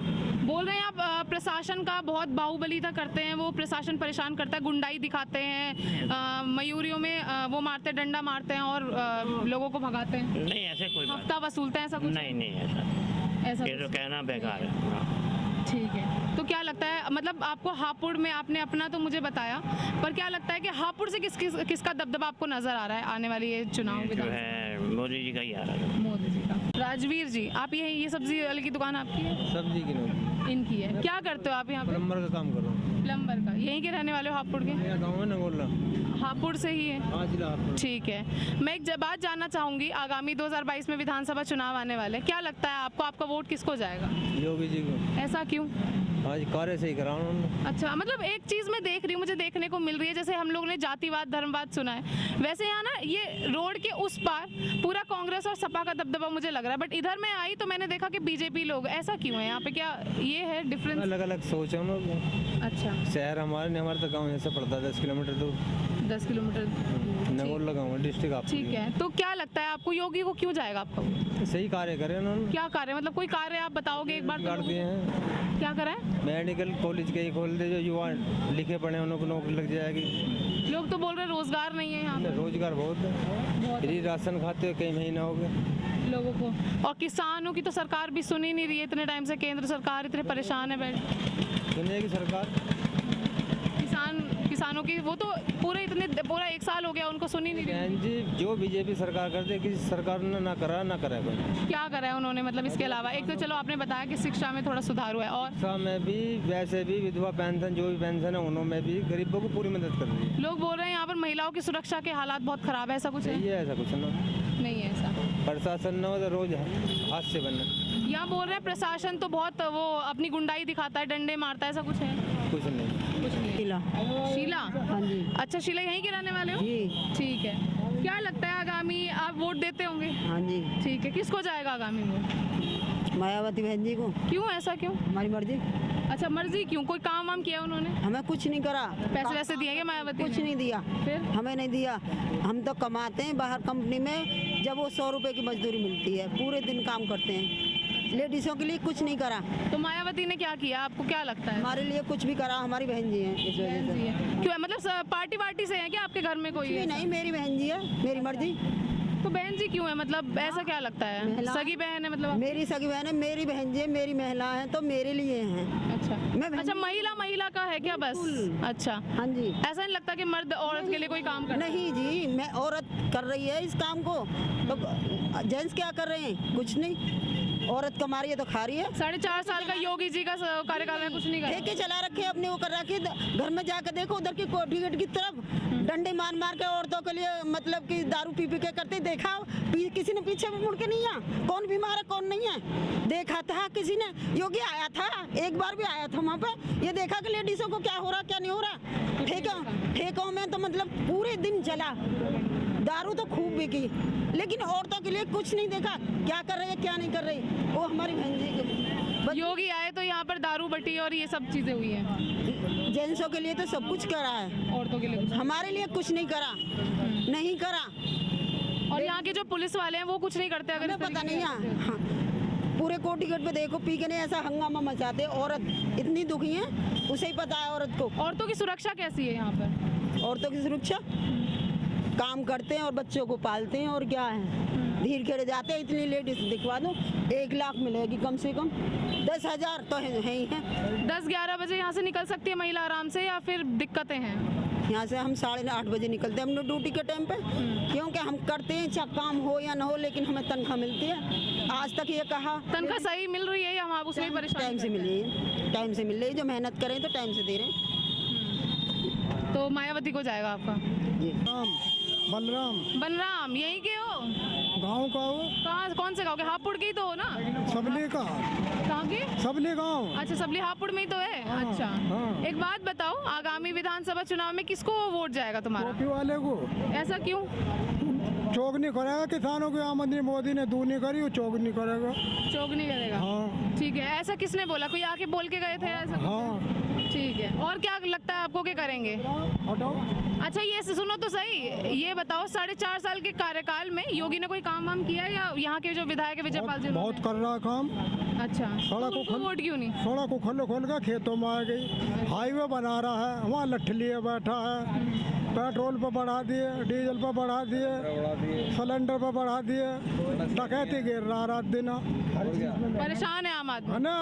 बोल रहे हैं आप प्रशासन का बहुत बाहुबली तक करते हैं, वो प्रशासन परेशान करता है, गुंडाई दिखाते हैं, मयूरियों में वो मारते, डंडा मारते हैं और लोगों को भगाते हैं। नहीं ऐसे कोई बात हफ्ता वसूलते हैं, ऐसा कुछ? नहीं ऐसा ये तो कहना बेकार है। ठीक है, तो क्या लगता है, मतलब आपको हापुड़ में, आपने अपना तो मुझे बताया, पर क्या लगता है कि हापुड़ से किसका दबदबा आपको नजर आ रहा है आने वाली ये चुनाव जो है मोदी जी का ही आ रहा है। मोदी जी का। राजवीर जी, आप ये सब्जी वाले की दुकान आपकी है? सब्जी की नहीं, इनकी है। क्या करते हो आप यहाँ पे? प्लम्बर का काम करो। प्लम्बर का। यहीं के रहने वाले हो हापुड़ के? गाँव में नगोला। हापुड़ से ही है? हाँ जिला हापुड़। ठीक है, मैं एक बात जानना चाहूंगी, आगामी 2022 में विधानसभा चुनाव आने वाले हैं, क्या लगता है आपको, आपका वोट किसको जाएगा? योगी जी को। ऐसा क्यों? आज कार्य सही करा उन्होंने। अच्छा, मतलब एक चीज मैं देख रही हूँ, मुझे देखने को मिल रही है, जैसे हम लोग ने जातिवाद धर्मवाद सुना है, वैसे यहाँ ना ये रोड के उस पार पूरा कांग्रेस और सपा का दबदबा मुझे लग रहा है, बट इधर मैं आई तो मैंने देखा कि बीजेपी लोग। ऐसा क्यों है यहाँ पे, क्या ये है डिफरेंस? अलग अलग सोच है उन लोगों की। अच्छा, शहर हमारे तो गाँव जैसे पड़ता है 10 किलोमीटर दूर। 10 किलोमीटर। नगोला गाँव डिस्ट्रिक्ट आप। ठीक है, तो क्या लगता है आपको योगी को क्यों जाएगा आपका वोट? सही कार्य करे उन्होंने। क्या कार्य, मतलब कोई कार्य आप बताओगे एक बार? कर दिए हैं। क्या करा है? मेडिकल कॉलेज के ही खोल दे, जो युवा लिखे पढ़े उनको नौकरी लग जाएगी। लोग तो बोल रहे हैं रोजगार नहीं है यहाँ पे। रोजगार बहुत है, फ्री राशन खाते हो कई महीना हो गए लोगों को, और किसानों की तो सरकार भी सुन ही नहीं रही है इतने टाइम से, केंद्र सरकार इतने परेशान है बैठ। सुनिए की सरकार किसानों की, वो तो पूरा 1 साल हो गया उनको सुन ही नहीं रही। बहन जी, जो बीजेपी सरकार करते किसी सरकार ने ना करा ना करे कोई। क्या करा है उन्होंने, मतलब इसके अलावा? एक तो चलो आपने बताया कि शिक्षा में थोड़ा सुधार हुआ है, और शिक्षा में भी, वैसे भी विधवा पेंशन जो भी पेंशन है उनमें भी गरीबों को पूरी मदद कर रही है। लोग बोल रहे हैं यहाँ पर महिलाओं की सुरक्षा के हालात बहुत खराब है, ऐसा कुछ है? ये ऐसा कुछ ना, नहीं है ऐसा। प्रशासन न हो तो रोज हाथ से बनना। यहाँ बोल रहे हैं प्रशासन तो बहुत वो अपनी गुंडाई दिखाता है, डंडे मारता है, ऐसा कुछ है? कुछ नहीं। कुछ नहीं। शीला? हाँ जी। अच्छा, शीला यहीं के रहने वाले हो? जी। ठीक है। क्या लगता है आगामी आप वोट देते होंगे? हाँ जी। ठीक है, किसको जाएगा आगामी वोट? मायावती बहन जी को। क्यों, ऐसा क्यों? हमारी मर्जी। अच्छा, मर्जी क्यों? कोई काम वाम किया उन्होंने? हमें कुछ नहीं करा। पैसे वैसे दिए क्या मायावती कुछ ने? नहीं दिया। फिर? हमें नहीं दिया। हम तो कमाते हैं बाहर कंपनी में, जब वो 100 रुपए की मजदूरी मिलती है, पूरे दिन काम करते हैं। लेडीज़ों के लिए कुछ नहीं करा। तो मायावती ने क्या किया, आपको क्या लगता है? हमारे लिए कुछ भी करा, हमारी बहन जी हैं इस वजह बहन जी से। है। क्यों, मतलब पार्टी वार्टी से है क्या आपके घर में कोई? कुछ भी नहीं, मेरी बहन जी है, मेरी मर्जी। तो बहन जी क्यों है, मतलब ऐसा क्या लगता है? महिला- सगी बहन है मतलब? मेरी सगी बहन है, मेरी बहन जी है, मेरी महिला है, तो मेरे लिए हैं। अच्छा, मैं बहन अच्छा, जी- महिला का है क्या बस? अच्छा, हाँ जी। ऐसा नहीं लगता कि मर्द औरत के लिए कोई काम करता है? नहीं जी, मैं औरत कर रही है इस काम को, तो जेंट्स क्या कर रहे हैं? कुछ नहीं। औरत कमा रही है तो खा रही है। 4.5 साल का योगी जी का कार्यकाल में कुछ नहीं करा? ठेके चला रखे अपने, वो कर रखे। घर में जाकर देखो उधर की कोठी गेट की तरफ डंडे मार मार के औरतों के लिए, मतलब कि दारू पी के करते देखा। किसी ने पीछे मुड़ के नहीं आया, कौन बीमार है कौन नहीं है देखा था किसी ने? योगी आया था, एक बार भी आया था वहाँ पे, ये देखा कि लेडीजों को क्या हो रहा क्या नहीं हो रहा। ठेकों में तो मतलब पूरे दिन चला, दारू तो खूब बिकी, लेकिन औरतों के लिए कुछ नहीं देखा। क्या कर रही है क्या नहीं कर रही, वो हमारी बहन जी योगी आए तो यहाँ पर दारू बटी और ये सब चीजें हुई हैं। जेंट्सों के लिए तो सब कुछ करा है, औरतों के लिए कुछ? हमारे लिए कुछ नहीं करा, नहीं करा। और यहाँ के जो पुलिस वाले हैं वो कुछ नहीं करते? अगर हमें पता नहीं है। हाँ, पूरे कोठी गेट पे देखो, पी के नहीं ऐसा हंगामा मचाते। औरत इतनी दुखी है, उसे ही पता है औरत को। औरतों की सुरक्षा कैसी है यहाँ पर? औरतों की सुरक्षा, काम करते हैं और बच्चों को पालते हैं, और क्या है। धीर खेड़े जाते हैं, इतनी लेडीज दिखवा दो, 1 लाख मिलेगी कम से कम, 10,000 तो है ही है। 10-11 बजे यहाँ से निकल सकती है महिला आराम से, या फिर दिक्कतें हैं? यहाँ से हम 8:30 बजे निकलते हैं अपने ड्यूटी के टाइम पे, क्योंकि हम करते हैं चाहे काम हो या ना हो, लेकिन हमें तनख्वाह मिलती है। आज तक ये कहा तनख्वाह सही मिल रही है या हम आप उसमें ही परेशान? टाइम से मिल रही है, टाइम से मिल रही है। जो मेहनत करें तो टाइम से दे रहे हैं। तो मायावती को जाएगा आपका? जी। बनराम यहीं के हो? गाँव का हो, कहाँ, कौन से गाँव के? हापुड़ के ही तो हो ना? सबले का, कहाँ के? सबले गाँव। अच्छा, सबली हापुड़ में ही तो है। अच्छा, हाँ। एक बात बताओ, आगामी विधानसभा चुनाव में किसको वोट जाएगा तुम्हारा? टोपी वाले को ऐसा क्यों? चौक नहीं करेगा, किसानों की आमदनी मोदी ने दूर नहीं करी, वो चौक नहीं करेगा। चौक नहीं करेगा? हाँ ठीक है। ऐसा किसने बोला? कोई आके बोल के गए थे ऐसा? हाँ। ठीक है। और क्या लगता है आपको, क्या करेंगे? हटाओ। अच्छा, ये सुनो तो सही, ये बताओ 4.5 साल के कार्यकाल में योगी ने कोई काम वाम किया, या यहाँ के जो विधायक है विजयपाल जी? बहुत कर रहा है काम। अच्छा, सड़क तो उनको वोट क्यों नहीं? सड़क को खोल कर खेतों में आ गई, हाईवे बना रहा है, वहाँ लठ लिए बैठा है, पेट्रोल पर बढ़ा दिए, डीजल पर बढ़ा दिए, सिलेंडर पर बढ़ा दिए, डकैती गिर रहा रात दिन। परेशान है आम आदमी, है ना?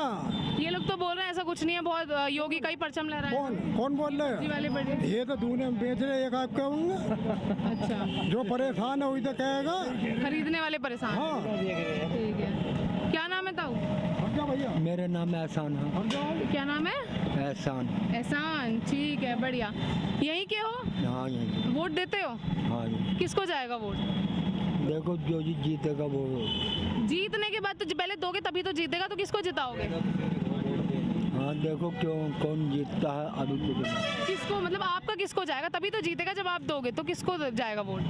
ये लोग तो बोल रहे हैं ऐसा कुछ नहीं है, बहुत योगी का ही परचम लहरा कौन कौन बोल रहे जी वाले हैं? बड़े। ये तो दुनिया में बेच रहे, एक आप कहूँगा। अच्छा, जो परेशान है वही तो कहेगा। खरीदने वाले परेशान। हाँ। ठीक है। क्या नाम है ताऊ? क्या भैया? मेरा नाम एहसान है। क्या नाम है? एहसान। एहसान, ठीक है, बढ़िया। यहीं के हो? हाँ यहीं। वोट देते हो? हाँ किसको जाएगा वोट? देखो जो जीतेगा वो। जीतने के बाद तो पहले दोगे तभी तो जीतेगा, तो किसको जिताओगे? हाँ देखो क्यों कौन जीतता है अभी तो। किसको, मतलब आपका किसको जाएगा? तभी तो जीतेगा जब आप दोगे, तो किसको जाएगा वोट?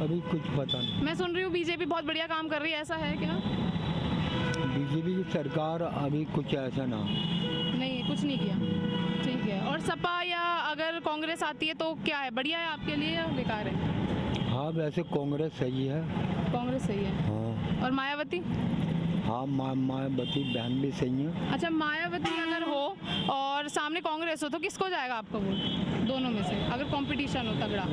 अभी कुछ पता नहीं। मैं सुन रही हूँ बीजेपी बहुत बढ़िया काम कर रही है, ऐसा है क्या? बीजेपी की सरकार अभी कुछ ऐसा ना। नहीं, कुछ नहीं किया। ठीक है। और सपा या अगर कांग्रेस आती है तो क्या है, बढ़िया है आपके लिए या बेकार है? हाँ वैसे कांग्रेस सही है। कांग्रेस सही है। हाँ। और मायावती? हाँ मायावती बहन भी सही है। अच्छा, मायावती अगर हो और सामने कांग्रेस हो तो किसको जाएगा आपका वोट, दोनों में से, अगर कंपटीशन हो तगड़ा?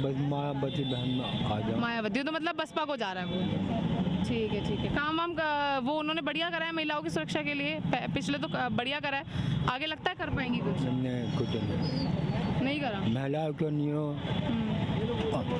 बस मायावती बहन में आ जाओ। मायावती तो मतलब बसपा को जा रहा है वोट। ठीक है, ठीक है। काम वाम वो उन्होंने बढ़िया करा है महिलाओं की सुरक्षा के लिए, पिछले तो बढ़िया करा है, आगे लगता है कर पाएंगी कुछ? कुछ नहीं करा। महिलाओं क्यों नहीं हो?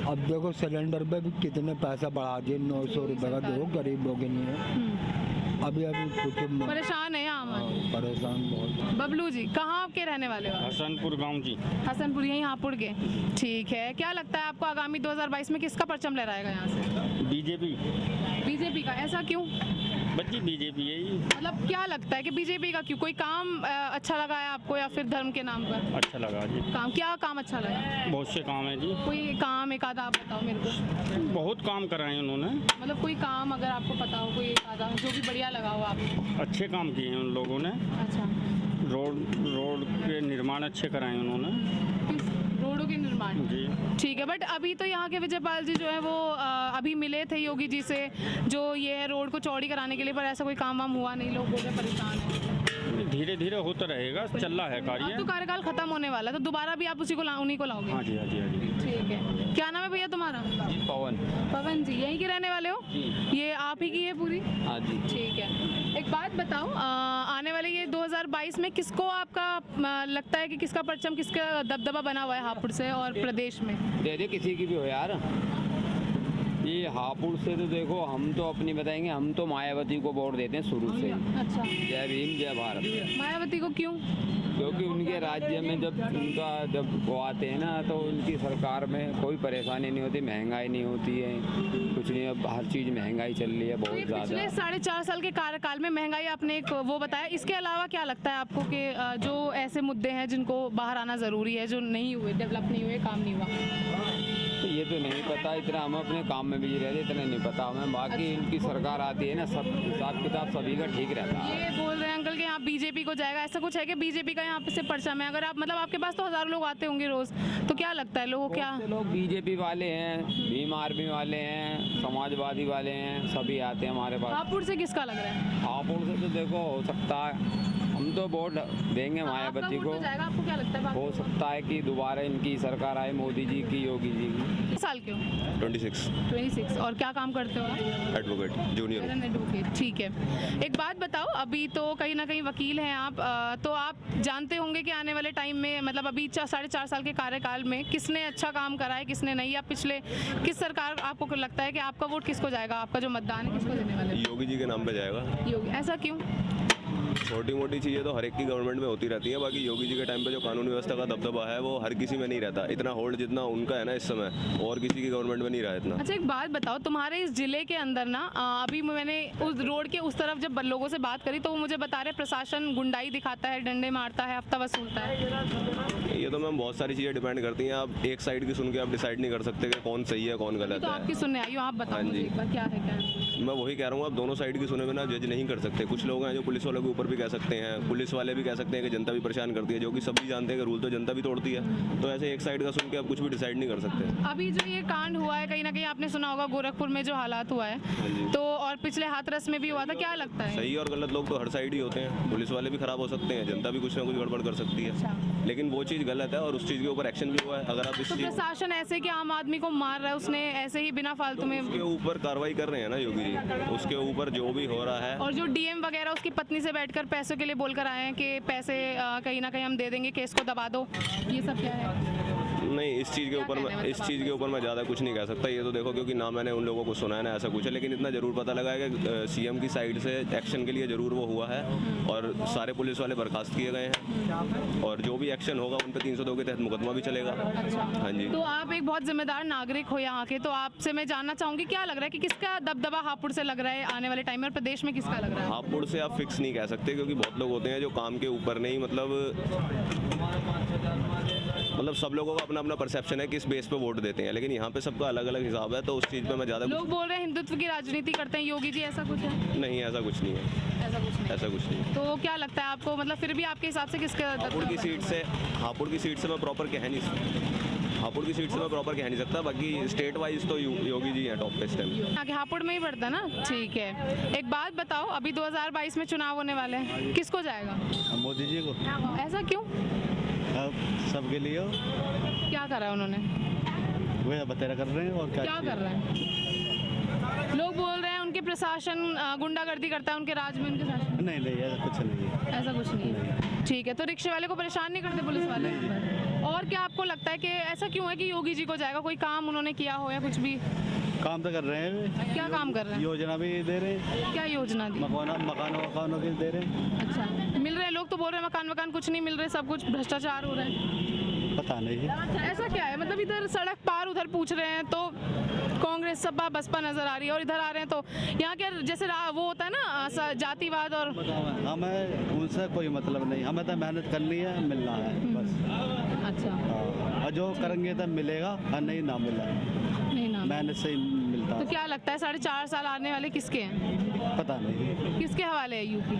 अब देखो सिलेंडर पे भी कितने पैसा बढ़ा दिए, 900 रुपये का दो, गरीबों के लिए अभी कुछ परेशान है आम आदमी, परेशान बहुत। बबलू जी कहाँ आपके रहने वाले हो? हसनपुर गाँव जी। हसनपुर, यहीं हापुड़ के। ठीक है, क्या लगता है आपको आगामी 2022 में किसका परचम लहराएगा यहाँ से? बीजेपी का। ऐसा क्यों? बच्ची बीजेपी है ही। मतलब क्या लगता है कि बीजेपी का क्यों? कोई काम अच्छा लगा है आपको या फिर धर्म के नाम पर? अच्छा लगा जी। काम, क्या काम अच्छा लगा? बहुत से काम है जी। कोई काम एक आधा आप बताओ मेरे को। बहुत काम कराए उन्होंने। मतलब कोई काम अगर आपको पता हो, कोई एक आधा जो भी बढ़िया लगा हो आपको। अच्छे काम किए हैं उन लोगों ने। अच्छा, रोड के निर्माण अच्छे कराए उन्होंने। किस रोडों के निर्माण? जी ठीक है, बट अभी तो यहाँ के विजयपाल जी जो है वो अभी मिले थे योगी जी से, जो ये है रोड को चौड़ी कराने के लिए, पर ऐसा कोई काम वाम हुआ नहीं, लोग बहुत परेशान हैं। धीरे धीरे होता रहेगा, चल रहा है अब कार्य। तो कार्यकाल खत्म होने वाला है, तो दोबारा भी आप उन्हीं को लाओगे? हाँ जी हाँ जी हाँ जी। ठीक है, क्या नाम है भैया तुम्हारा? पवन। पवन जी, यहीं के रहने वाले हो? ये आप ही की है पूरी? हाँ जी। ठीक है, एक बात बताओ, आने वाले ये 2022 में किसको आपका लगता है कि किसका परचम, किसका दबदबा बना हुआ है हापुड़ से और प्रदेश में? दे दे किसी की भी हो यार। ये हापुड़ से तो देखो, हम तो अपनी बताएंगे, हम तो मायावती को वोट देते हैं शुरू से। अच्छा, जय भीम जय भारत। मायावती को क्यों? क्योंकि उनके राज्य में जब वो आते हैं ना, तो उनकी सरकार में कोई परेशानी नहीं होती, महंगाई नहीं होती है, कुछ नहीं। अब हर चीज़ महंगाई चल रही है बहुत ज़्यादा। पिछले 4.5 साल के कार्यकाल में महंगाई आपने एक वो बताया, इसके अलावा क्या लगता है आपको कि जो ऐसे मुद्दे हैं जिनको बाहर आना ज़रूरी है, जो नहीं हुए, डेवलप नहीं हुए, काम नहीं हुआ? तो ये तो नहीं पता, इतना हम अपने काम में बिजी रहते, इतना नहीं पता हमें। बाकी इनकी सरकार आती है ना, सब हिसाब किताब सभी का ठीक रहता है। ये बोल रहे हैं अंकल कि यहाँ बीजेपी को जाएगा, ऐसा कुछ है कि बीजेपी का यहाँ पे से परचम है? अगर आप मतलब आपके पास तो हज़ारों लोग आते होंगे रोज, तो क्या लगता है लोगों क्या? लोग बीजेपी वाले हैं, भीम आर्मी वाले हैं, समाजवादी वाले हैं, सभी आते हैं हमारे पास। हापुड़ से किसका लग रहा है? हापुड़ से तो देखो हो सकता है, हम तो वोट देंगे मायावती को। आपको क्या लगता है? हो सकता है कि दोबारा इनकी सरकार आए, मोदी जी की, योगी जी की। साल क्यों? 26। और क्या काम करते हो आप? Advocate junior. एडवोकेट, ठीक है। एक बात बताओ, अभी तो कहीं ना कहीं वकील हैं आप, तो आप जानते होंगे कि आने वाले टाइम में, मतलब अभी 4.5 साल के कार्यकाल में किसने अच्छा काम करा है, किसने नहीं, या पिछले किस सरकार आपको लगता है कि आपका वोट किसको जाएगा, आपका जो मतदान है किसको देने वाले? योगी जी के नाम पे जाएगा। योगी, ऐसा क्यों? छोटी मोटी चीज़ें तो हर एक की गवर्नमेंट में होती रहती है, बाकी योगी जी के टाइम पे जो कानून व्यवस्था का दबदबा है वो हर किसी में नहीं रहता। इतना होल्ड जितना उनका है ना इस समय, और किसी की गवर्नमेंट में नहीं रहा इतना। अच्छा, एक बात बताओ, तुम्हारे इस जिले के अंदर ना, अभी मैंने उस रोड के उस तरफ जब लोगों से बात करी तो वो मुझे बता रहे प्रशासन गुंडाई दिखाता है, डंडे मारता है, हफ्ता वसूलता है। ये तो मैम बहुत सारी चीज़ें डिपेंड करती हैं। आप एक साइड की सुन के आप डिसाइड नहीं कर सकते कि कौन सही है कौन गलत तो है। आपकी सुनने आई हो, आप बताओ मुझे एक बार क्या है क्या है? मैं वही कह रहा हूँ, आप दोनों साइड की सुने बिना जज नहीं कर सकते। कुछ लोग हैं जो पुलिस वालों के ऊपर भी कह सकते हैं, पुलिस वाले भी कह सकते हैं कि जनता भी परेशान करती है, जो कि सभी जानते हैं कि रूल तो जनता भी तोड़ती है। तो ऐसे एक साइड का सुन के आप कुछ भी डिसाइड नहीं कर सकते। अभी जो ये कांड हुआ है, कहीं ना कहीं आपने सुना होगा गोरखपुर में जो हालात हुआ है, तो और पिछले हाथरस में भी हुआ था, क्या लगता है? सही और गलत लोग तो हर साइड ही होते हैं, पुलिस वाले भी खराब हो सकते हैं, जनता भी कुछ ना कुछ गड़बड़ कर सकती है, लेकिन वो चीज़ गलत है और उस चीज़ के ऊपर एक्शन भी हुआ है। अगर आप इस तो प्रशासन ऐसे कि आम आदमी को मार रहा है, उसने ऐसे ही बिना फालतू में, उसके ऊपर कार्रवाई कर रहे हैं ना योगी जी, उसके ऊपर जो भी हो रहा है। और जो डीएम वगैरह उसकी पत्नी से बैठकर पैसों के लिए बोलकर आए हैं कि पैसे कहीं ना कहीं हम दे देंगे, केस को दबा दो, ये सब क्या है? नहीं, इस चीज़ के ऊपर मैं ज़्यादा कुछ नहीं कह सकता। ये तो देखो, क्योंकि ना मैंने उन लोगों को सुना है ना ऐसा कुछ है, लेकिन इतना ज़रूर पता लगा है कि सीएम की साइड से एक्शन के लिए ज़रूर वो हुआ है और सारे पुलिस वाले बर्खास्त किए गए हैं, और जो भी एक्शन होगा उन पर 302 के तहत मुकदमा भी चलेगा। हाँ जी। तो आप एक बहुत जिम्मेदार नागरिक हो यहाँ के, तो आपसे मैं जानना चाहूँगी क्या लग रहा है कि किसका दबदबा हापुड़ से लग रहा है आने वाले टाइम में, और प्रदेश में किसका लग रहा है? हापुड़ से आप फिक्स नहीं कह सकते, क्योंकि बहुत लोग होते हैं जो काम के ऊपर नहीं, मतलब सब लोगों का अपना अपना परसेप्शन है किस बेस पे वोट देते हैं, लेकिन यहाँ पे सबका अलग अलग हिसाब है, तो उस चीज़ पे मैं ज़्यादा लोग बोल रहे हैं हिंदुत्व की राजनीति करते हैं योगी जी, ऐसा कुछ है? नहीं, ऐसा कुछ नहीं है। ऐसा कुछ नहीं। तो क्या लगता है आपको, मतलब फिर भी आपके हिसाब से किसका? हापुड़ की सीट से मैं प्रॉपर कह नहीं सकता, बाकी स्टेट वाइज तो योगी जी हैं टॉप पे इस टाइम। आगे हापुड़ में ही पड़ता ना, ठीक है। एक बात बताओ, अभी 2022 में चुनाव होने वाले हैं, किसको जाएगा? मोदी जी को। ऐसा क्यों? सबके लिए क्या करा उन्होंने? वह बतेरा कर रहे हैं और क्या कर रहे हैं? लोग बोल रहे हैं उनके प्रशासन गुंडागर्दी करता है उनके राज में, उनके शासन? नहीं नहीं, ऐसा कुछ नहीं है। ऐसा कुछ नहीं है। ठीक है, तो रिक्शे वाले को परेशान नहीं करते पुलिस वाले? और क्या आपको लगता है कि ऐसा क्यों है कि योगी जी को जाएगा? कोई काम उन्होंने किया हो या कुछ भी? काम तो कर रहे हैं, क्या काम कर रहे हैं? योजना भी दे रहे हैं, क्या योजना दी? मकानों के दे रहे हैं। अच्छा, मिल रहे हैं? लोग तो बोल रहे हैं मकान कुछ नहीं मिल रहे, सब कुछ भ्रष्टाचार हो रहा है। पता नहीं ऐसा क्या है? मतलब इधर सड़क पार उधर पूछ रहे हैं तो कांग्रेस सपा बसपा नजर आ रही है, और इधर आ रहे हैं तो यहाँ के जैसे वो होता है ना जातिवाद, और हमें उनसे कोई मतलब नहीं, हमें तो मेहनत करनी है, मिलना है बस। अच्छा, और जो करेंगे तो मिलेगा, और नहीं ना मिला, नहीं ना मेहनत से ही मिलता तो है। क्या लगता है 4.5 साल आने वाले किसके हैं? पता नहीं किसके हवाले है यूपी?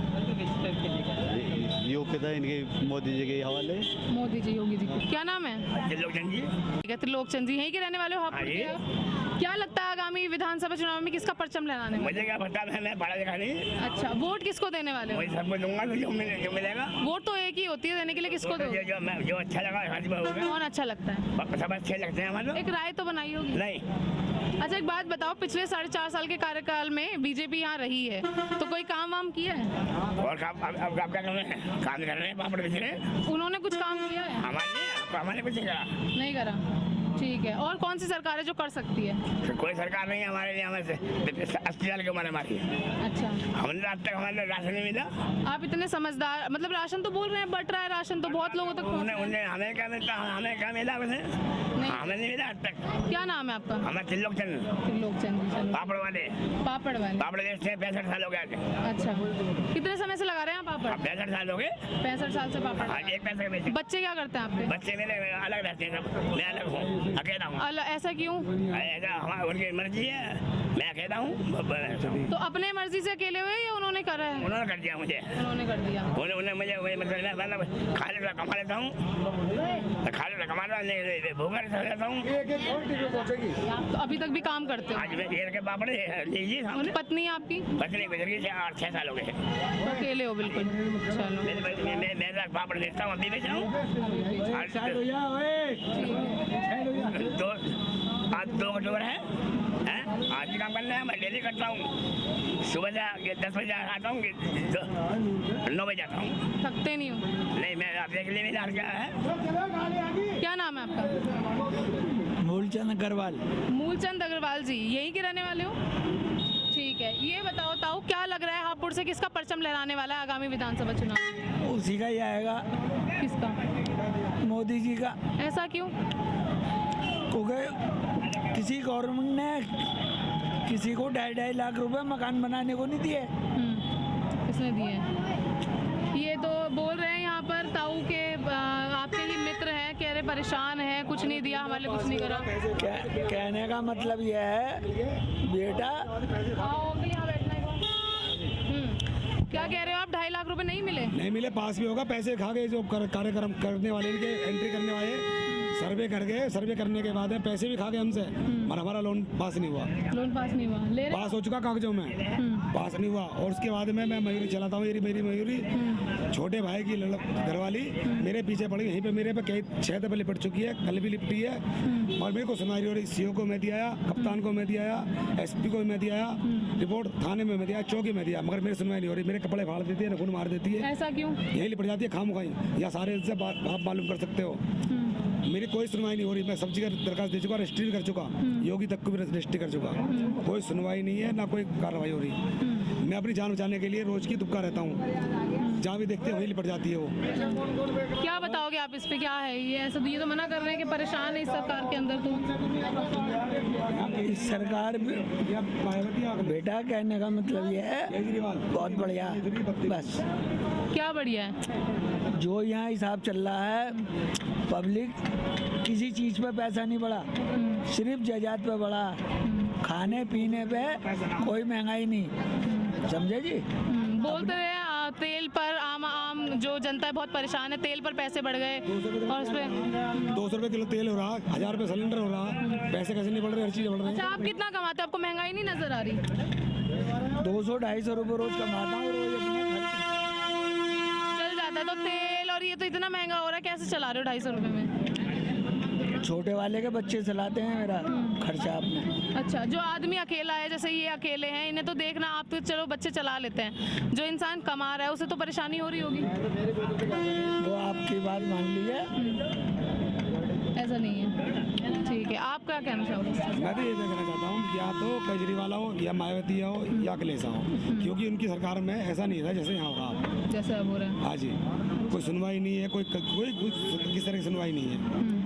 यूपी तो इनके मोदी जी के हवाले। मोदी जी, योगी जी। क्या नाम है? त्रिलोकचंद जी। यहीं के रहने वाले हो आप? क्या लगता है आगामी विधानसभा चुनाव में किसका परचम लहराने? मुझे क्या पता है, मैं पढ़ा लिखा नहीं। अच्छा, वोट किसको देने वाले हो? वही सबको दूंगा, तो जो मिलेगा। वोट तो एक ही होती है देने के लिए, किसको दो? जो अच्छा लगा। कौन अच्छा लगता है? सब अच्छे लगते हैं हमारे। एक राय तो बनाई होगी। नहीं। अच्छा, एक बात बताओ, पिछले 4.5 साल के कार्यकाल में बीजेपी यहाँ रही है, तो कोई काम वाम किया है? और काम अब क्या कर रहे हैं? काम कर रहे हैं, पापड़ बेच रहे हैं। उन्होंने कुछ काम किया है? हमारे कुछ नहीं करा। नहीं करा। ठीक है, और कौन सी सरकार है जो कर सकती है? तो कोई सरकार नहीं है हमारे लिए, हमें 80 साल की उम्र हमारी। अच्छा, हमने आज तक हमारे राशन नहीं मिला। आप इतने समझदार, मतलब राशन तो बोल रहे हैं बट रहा है राशन तो बहुत लोगों तक पहुंच रहा है। हमें क्या मिलता, हमें क्या मिला वैसे? हमें नहीं मिला आज तक। क्या नाम है आपका? हमें त्रिलोकचंद। त्रिलोकचंद। पापड़ वाले। पापड़ वाले। पापड़ बेचते हैं, 65 साल हो गए। अच्छा, कितने समय से लगा रहे हैं पापड़? 65 साल हो गए। 65 साल से पापड़। एक पैसे बेचे। बच्चे क्या करते हैं आपके? बच्चे मेरे अलग रहते हैं, सब मैं अलग हूँ, अकेला हूँ। ऐसा क्यों? ऐसा हमारी उनकी मर्जी है, मैं अकेला हूँ। तो अपने मर्जी से अकेले हुए या उन्होंने करा है? उन्होंने कर दिया मुझे। उन्होंने कर दिया। उन्होंने मुझे वही मतलब खा लेता कमा लेता हूँ, खा लेता कमा लेता, भूखा रहता हूँ। तो अभी तक भी काम करते हो? आज मैं घेर के पापड़ लीजिए। पत्नी आपकी? पत्नी गुजर गई 6 साल हो गए। अकेले हो बिल्कुल? चलो, मैं पापड़ बेचता हूँ, अभी बेच रहा हूँ। आज 2 अक्टूबर है, आज भी काम करना है। मैं डेली करता हूँ, सुबह से 10 बजे आता हूँ, 9 बजे आता हूँ। थकते नहीं हो? नहीं, मैं आप देख लिए मेरा क्या है। क्या नाम है आपका? मूलचंद अग्रवाल। मूलचंद अग्रवाल जी, यहीं के रहने वाले हो? ठीक है, ये बताओ ताऊ, क्या लग रहा है हापुड़ से किसका परचम लहराने वाला है आगामी विधानसभा चुनाव? उसी का ही आएगा। किसका? मोदी जी का। ऐसा क्यों? क्योंकि किसी गवर्नमेंट ने किसी को 2.5 लाख रुपए मकान बनाने को नहीं दिए। किसने दिए? ये तो बोल रहे हैं यहाँ पर ताऊ के आपके ही मित्र हैं, कह रहे परेशान हैं, कुछ नहीं दिया हमारे लिए, कुछ नहीं करा। कहने का मतलब यह है बेटा, क्या कह रहे हो आप? 2.5 लाख रुपए नहीं मिले? नहीं मिले, पास भी होगा, पैसे खा गए जो कार्यक्रम करने वाले, इनके एंट्री करने वाले सर्वे कर गए, सर्वे करने के बाद पैसे भी खा गए हमसे, और हमारा लोन पास नहीं हुआ। लोन पास नहीं हुआ? ले पास हो चुका कागजों में, पास नहीं हुआ। और उसके बाद में मैं मयूरी चलाता हूँ, मेरी मयूरी छोटे भाई की घरवाली मेरे पीछे पड़ी, यहीं पे मेरे पे कई 6 दफे लिपट चुकी है, कल भी लिपटी है, और मेरे को सुनवाई हो रही। सीओ को मैं दिया, कप्तान को मैं दिया, एसपी को मैं दिया, रिपोर्ट थाने में मैं दिया, चौकी में दिया, मगर मेरी सुनवाई नहीं हो रही। मेरे कपड़े फाड़ देती है, खून मार देती है। ऐसा क्यों? यही लिपट जाती है खामखाई, या सारे से आप मालूम कर सकते हो। मेरी कोई सुनवाई नहीं हो रही। मैं सब जगह दरखास्त दे चुका, रजिस्ट्री भी कर चुका, योगी तक को भी रजिस्ट्री कर चुका, कोई सुनवाई नहीं है, ना कोई कार्रवाई हो रही। मैं अपनी जान बचाने के लिए रोज की दुबका रहता हूँ, जहाँ भी देखते हैं वही लिपट जाती है वो। क्या बताओगे आप इस पे? क्या है ये? ऐसा ये तो मना कर रहे हैं कि परेशान है इस सरकार के अंदर। तो इस सरकार में बेटा, कहने का मतलब ये है बहुत बढ़िया, बस। क्या बढ़िया है? जो यहाँ हिसाब चल रहा है, पब्लिक किसी चीज़ पे पैसा नहीं बढ़ा, सिर्फ जायदाद पे बढ़ा, खाने पीने पे कोई महंगाई नहीं, समझे जी? बोलते रहे तेल पर आम जो जनता है बहुत परेशान है, तेल पर पैसे बढ़ गए, और उस पर 200 रुपये किलो तेल हो रहा, 1000 रुपये सिलेंडर हो रहा, पैसे कैसे नहीं बढ़ रहे, हर चीज़ बढ़ रही है। अच्छा, आप कितना कमाते हो? आपको महंगाई नहीं नजर आ रही? 200-250 रुपये रोज कमाता हूँ, रोज चल जाता है। तो तेल और ये तो इतना महंगा हो रहा है, कैसे चला रहे हो 250 रुपये में? छोटे वाले के बच्चे चलाते हैं मेरा खर्चा अपना। अच्छा, जो आदमी अकेला है, जैसे ये अकेले हैं, इन्हें तो देखना, आप तो चलो बच्चे चला लेते हैं, जो इंसान कमा रहा है उसे तो परेशानी हो रही होगी। वो आपकी बात मान लीजिए, ऐसा नहीं है, ठीक है। आप क्या कहना चाहोगे? मैं तो ये देखना चाहता हूँ या तो केजरीवाल हो या मायावती हो या अखिलेश हो, क्योंकि उनकी सरकार में ऐसा नहीं था जैसे यहाँ होगा, जैसे अब हो रहा है। हाँ जी, कोई सुनवाई नहीं है, कोई किस तरह की सुनवाई नहीं है।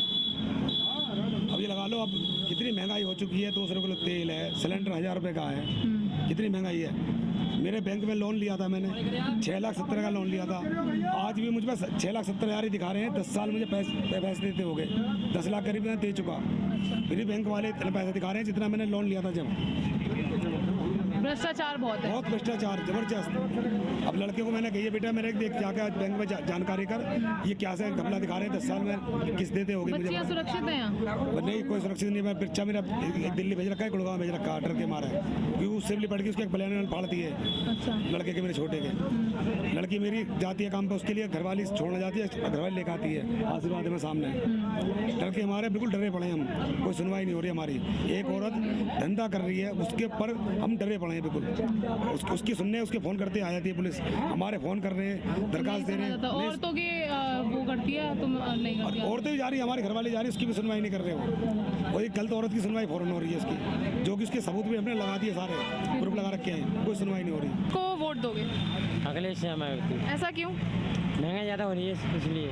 अब ये लगा लो, अब कितनी महंगाई हो चुकी है, 200 किलो तेल है, सिलेंडर 1000 रुपये का है, कितनी महंगाई है। मेरे बैंक में लोन लिया था मैंने, 6,70,000 का लोन लिया था, आज भी मुझ पर 6,70,000 ही दिखा रहे हैं। 10 साल मुझे पैसे देते हो गए, 10 लाख करीब मैं दे चुका, फिर बैंक वाले इतना पैसा दिखा रहे हैं जितना मैंने लोन लिया था। जब भ्रष्टाचार बहुत है, बहुत भ्रष्टाचार जबरदस्त। अब लड़के को मैंने कही बेटा मेरे देख जाकर बैंक में जानकारी कर, ये क्या से घपला दिखा रहे हैं, 10 साल में किस देते होगी मुझे। बच्चियां सुरक्षित हैं यहाँ? नहीं, कोई सुरक्षित नहीं है। बच्चा मेरा एक दिल्ली भेज रखा है, गुड़गांव भेज रखा है, डर के मारा है, क्योंकि उससे भी पड़ गई, उसके एक प्लान फाड़ती है। अच्छा। लड़के के, मेरे छोटे के, लड़की मेरी जाती है काम पे, उसके लिए घरवाली छोड़ना जाती है, घरवाली लेकर आती है, आशीर्वाद में सामने। डर के हमारे बिल्कुल डरे पड़े हम, कोई सुनवाई नहीं हो रही हमारी। एक औरत धंधा कर रही है, उसके ऊपर हम डरे पड़े हैं बिल्कुल। उसकी सुनने, उसके फ़ोन करते आ जाती है पुलिस, हमारे फ़ोन कर रहे हैं, दरखास्त दे रहे हैं। औरतों की वो करती है, तुम नहीं करती? औरतें भी जा रही है, हमारी घरवाली जा रही है, उसकी भी सुनवाई नहीं कर रहे हो। वही गलत औरत की सुनवाई फ़ौरन हो रही है उसकी, जो कि उसके सबूत भी हमने लगा दिए, सारे ग्रुप लगा रखे हैं, कोई सुनवाई नहीं हो रही। को वोट दोगे? अखिलेश मायावती। ऐसा क्यों? महंगाई ज़्यादा हो रही है इसलिए,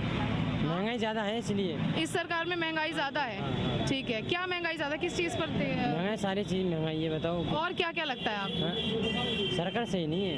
महंगाई ज़्यादा है इसलिए। इस सरकार में महंगाई ज़्यादा है, ठीक है। क्या महंगाई ज़्यादा, किस चीज़ पर? महंगाई सारी चीज़ महंगाई है, बताओ। और क्या क्या लगता है आपको? सरकार सही नहीं है।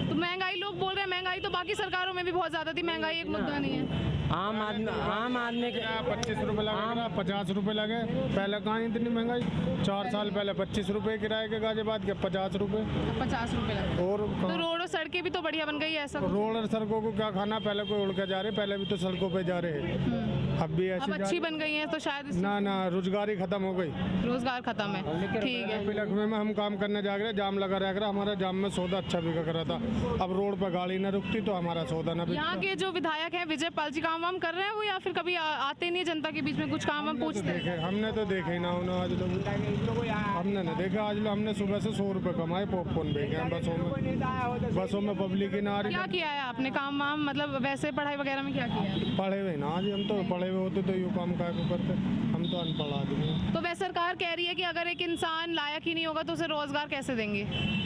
तो महंगाई, लोग बोल रहे हैं महंगाई तो बाकी सरकारों में भी बहुत ज़्यादा थी, महंगाई एक मुद्दा नहीं है। आम आदमी के 25 रुपये लगे, 50 रुपये लगे, पहले कहाँ इतनी महंगाई। 4 साल पहले 25 रुपये किराए के गाजियाबाद के, 50 रुपये। 50 रुपये लगे। और तो रोड और सड़कें भी तो बढ़िया बन गई है, ऐसा? रोड और सड़कों को क्या खाना, पहले कोई उड़ के जा रहे, पहले भी तो सड़कों पे जा रहे हैं, अब भी ऐसे अब अच्छी बन गई है तो शायद ना रोजगारी खत्म हो गई, रोजगार खत्म है, ठीक है। लखनऊ में हम काम करने जा रहे, जाम लगा रहा, हमारा जाम में सौदा अच्छा बिका रहा था। अब रोड पर गाड़ी न रुकती तो हमारा सौदा न। यहाँ के जो विधायक हैं विजय पाल जी, काम वाम कर रहे हैं वो, या फिर कभी आते नहीं जनता के बीच में, कुछ काम वाम पूछते हैं? हमने तो देखे ही ना उन्हें आज लोग, हमने ना देखा आज लोग। हमने सुबह से 100 रुपये कमाए, पॉपकॉर्न बेचे हैं बसों में पब्लिक ही ना आ रही। क्या किया है आपने काम वाम, मतलब वैसे पढ़ाई वगैरह में क्या किया है? पढ़े हुए ना आज, हम तो पढ़े हुए होते तो ये काम क्या करते, हम तो अनपढ़ आदमी हैं। तो वैसे सरकार कह रही है कि अगर एक इंसान लायक ही नहीं होगा तो उसे रोजगार कैसे देंगे?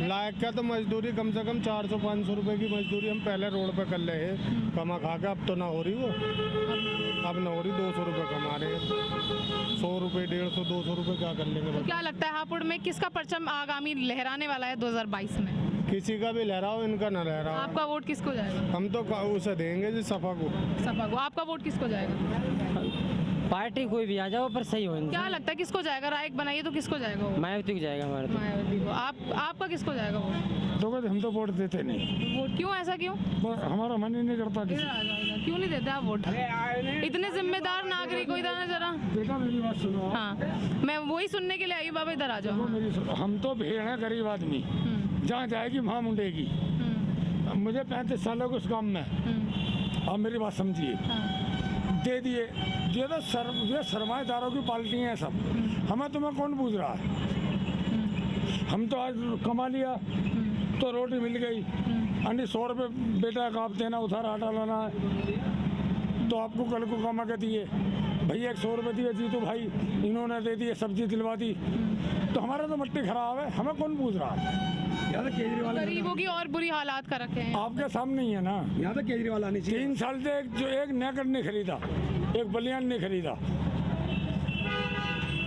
लायक का तो मजदूरी कम से कम 400-500 रुपए की मजदूरी हम पहले रोड पे कर ले हैं, कमा खा के, अब तो ना हो रही वो, अब ना हो रही। 200 रुपये कमा रहे हैं, 100 रुपये, 150, 200 रुपये क्या कर लेंगे? तो क्या लगता है हापुड़ में किसका परचम आगामी लहराने वाला है 2022 में? किसी का भी लहराओ, इनका ना लहराओ। आपका वोट किसको जाएगा? हम तो उसे देंगे जी, सपा को। सपा को। आपका वोट किसको जाएगा? पार्टी कोई भी आ जाओ पर सही हो। क्या लगता है किसको जाएगा? राय बनाइए तो किसको जाएगा वो? मायावती को जाएगा हमारे। मायावती को। आपका किसको जाएगा वोट? तो हम तो वोट देते नहीं। वोट क्यों, ऐसा क्यों? हमारा मन ही नहीं करता। क्यों नहीं देते आप वोट? इतने जिम्मेदार नागरिक हो, इधर ना जरा। बेटा मेरी बात सुनो। हाँ, मैं वही सुनने के लिए आई, बाबा इधर आ जाओ। हम तो भेड़ हैं, गरीब आदमी, जहाँ जाएगी वहाँ मुंडेगी। मुझे 35 साल हो गए उस काम में, अब मेरी बात समझिए। दे दिए, ये तो ये सरमाएदारों की पार्टी हैं सब, हमें तुम्हें कौन पूछ रहा है? हम तो आज कमा लिया तो रोटी मिल गई, अन्य 100 रुपये बेटा का आप देना, उधार आटा लाना है, तो आपको कल को कमा के दिए भैया 100 रुपये दिए जीतू भाई, इन्होंने दे दिए, सब्जी दिलवा दी, तो हमारा तो मट्टी खराब है, हमें कौन पूछ रहा है? यहाँ तो केजरीवाल, गरीबों की और बुरी हालात कर रखे हैं। आपके सामने ही है ना, यहाँ तो केजरीवाल आनी चाहिए। 3 साल से एक नेकर नहीं खरीदा, एक बलियान नहीं खरीदा,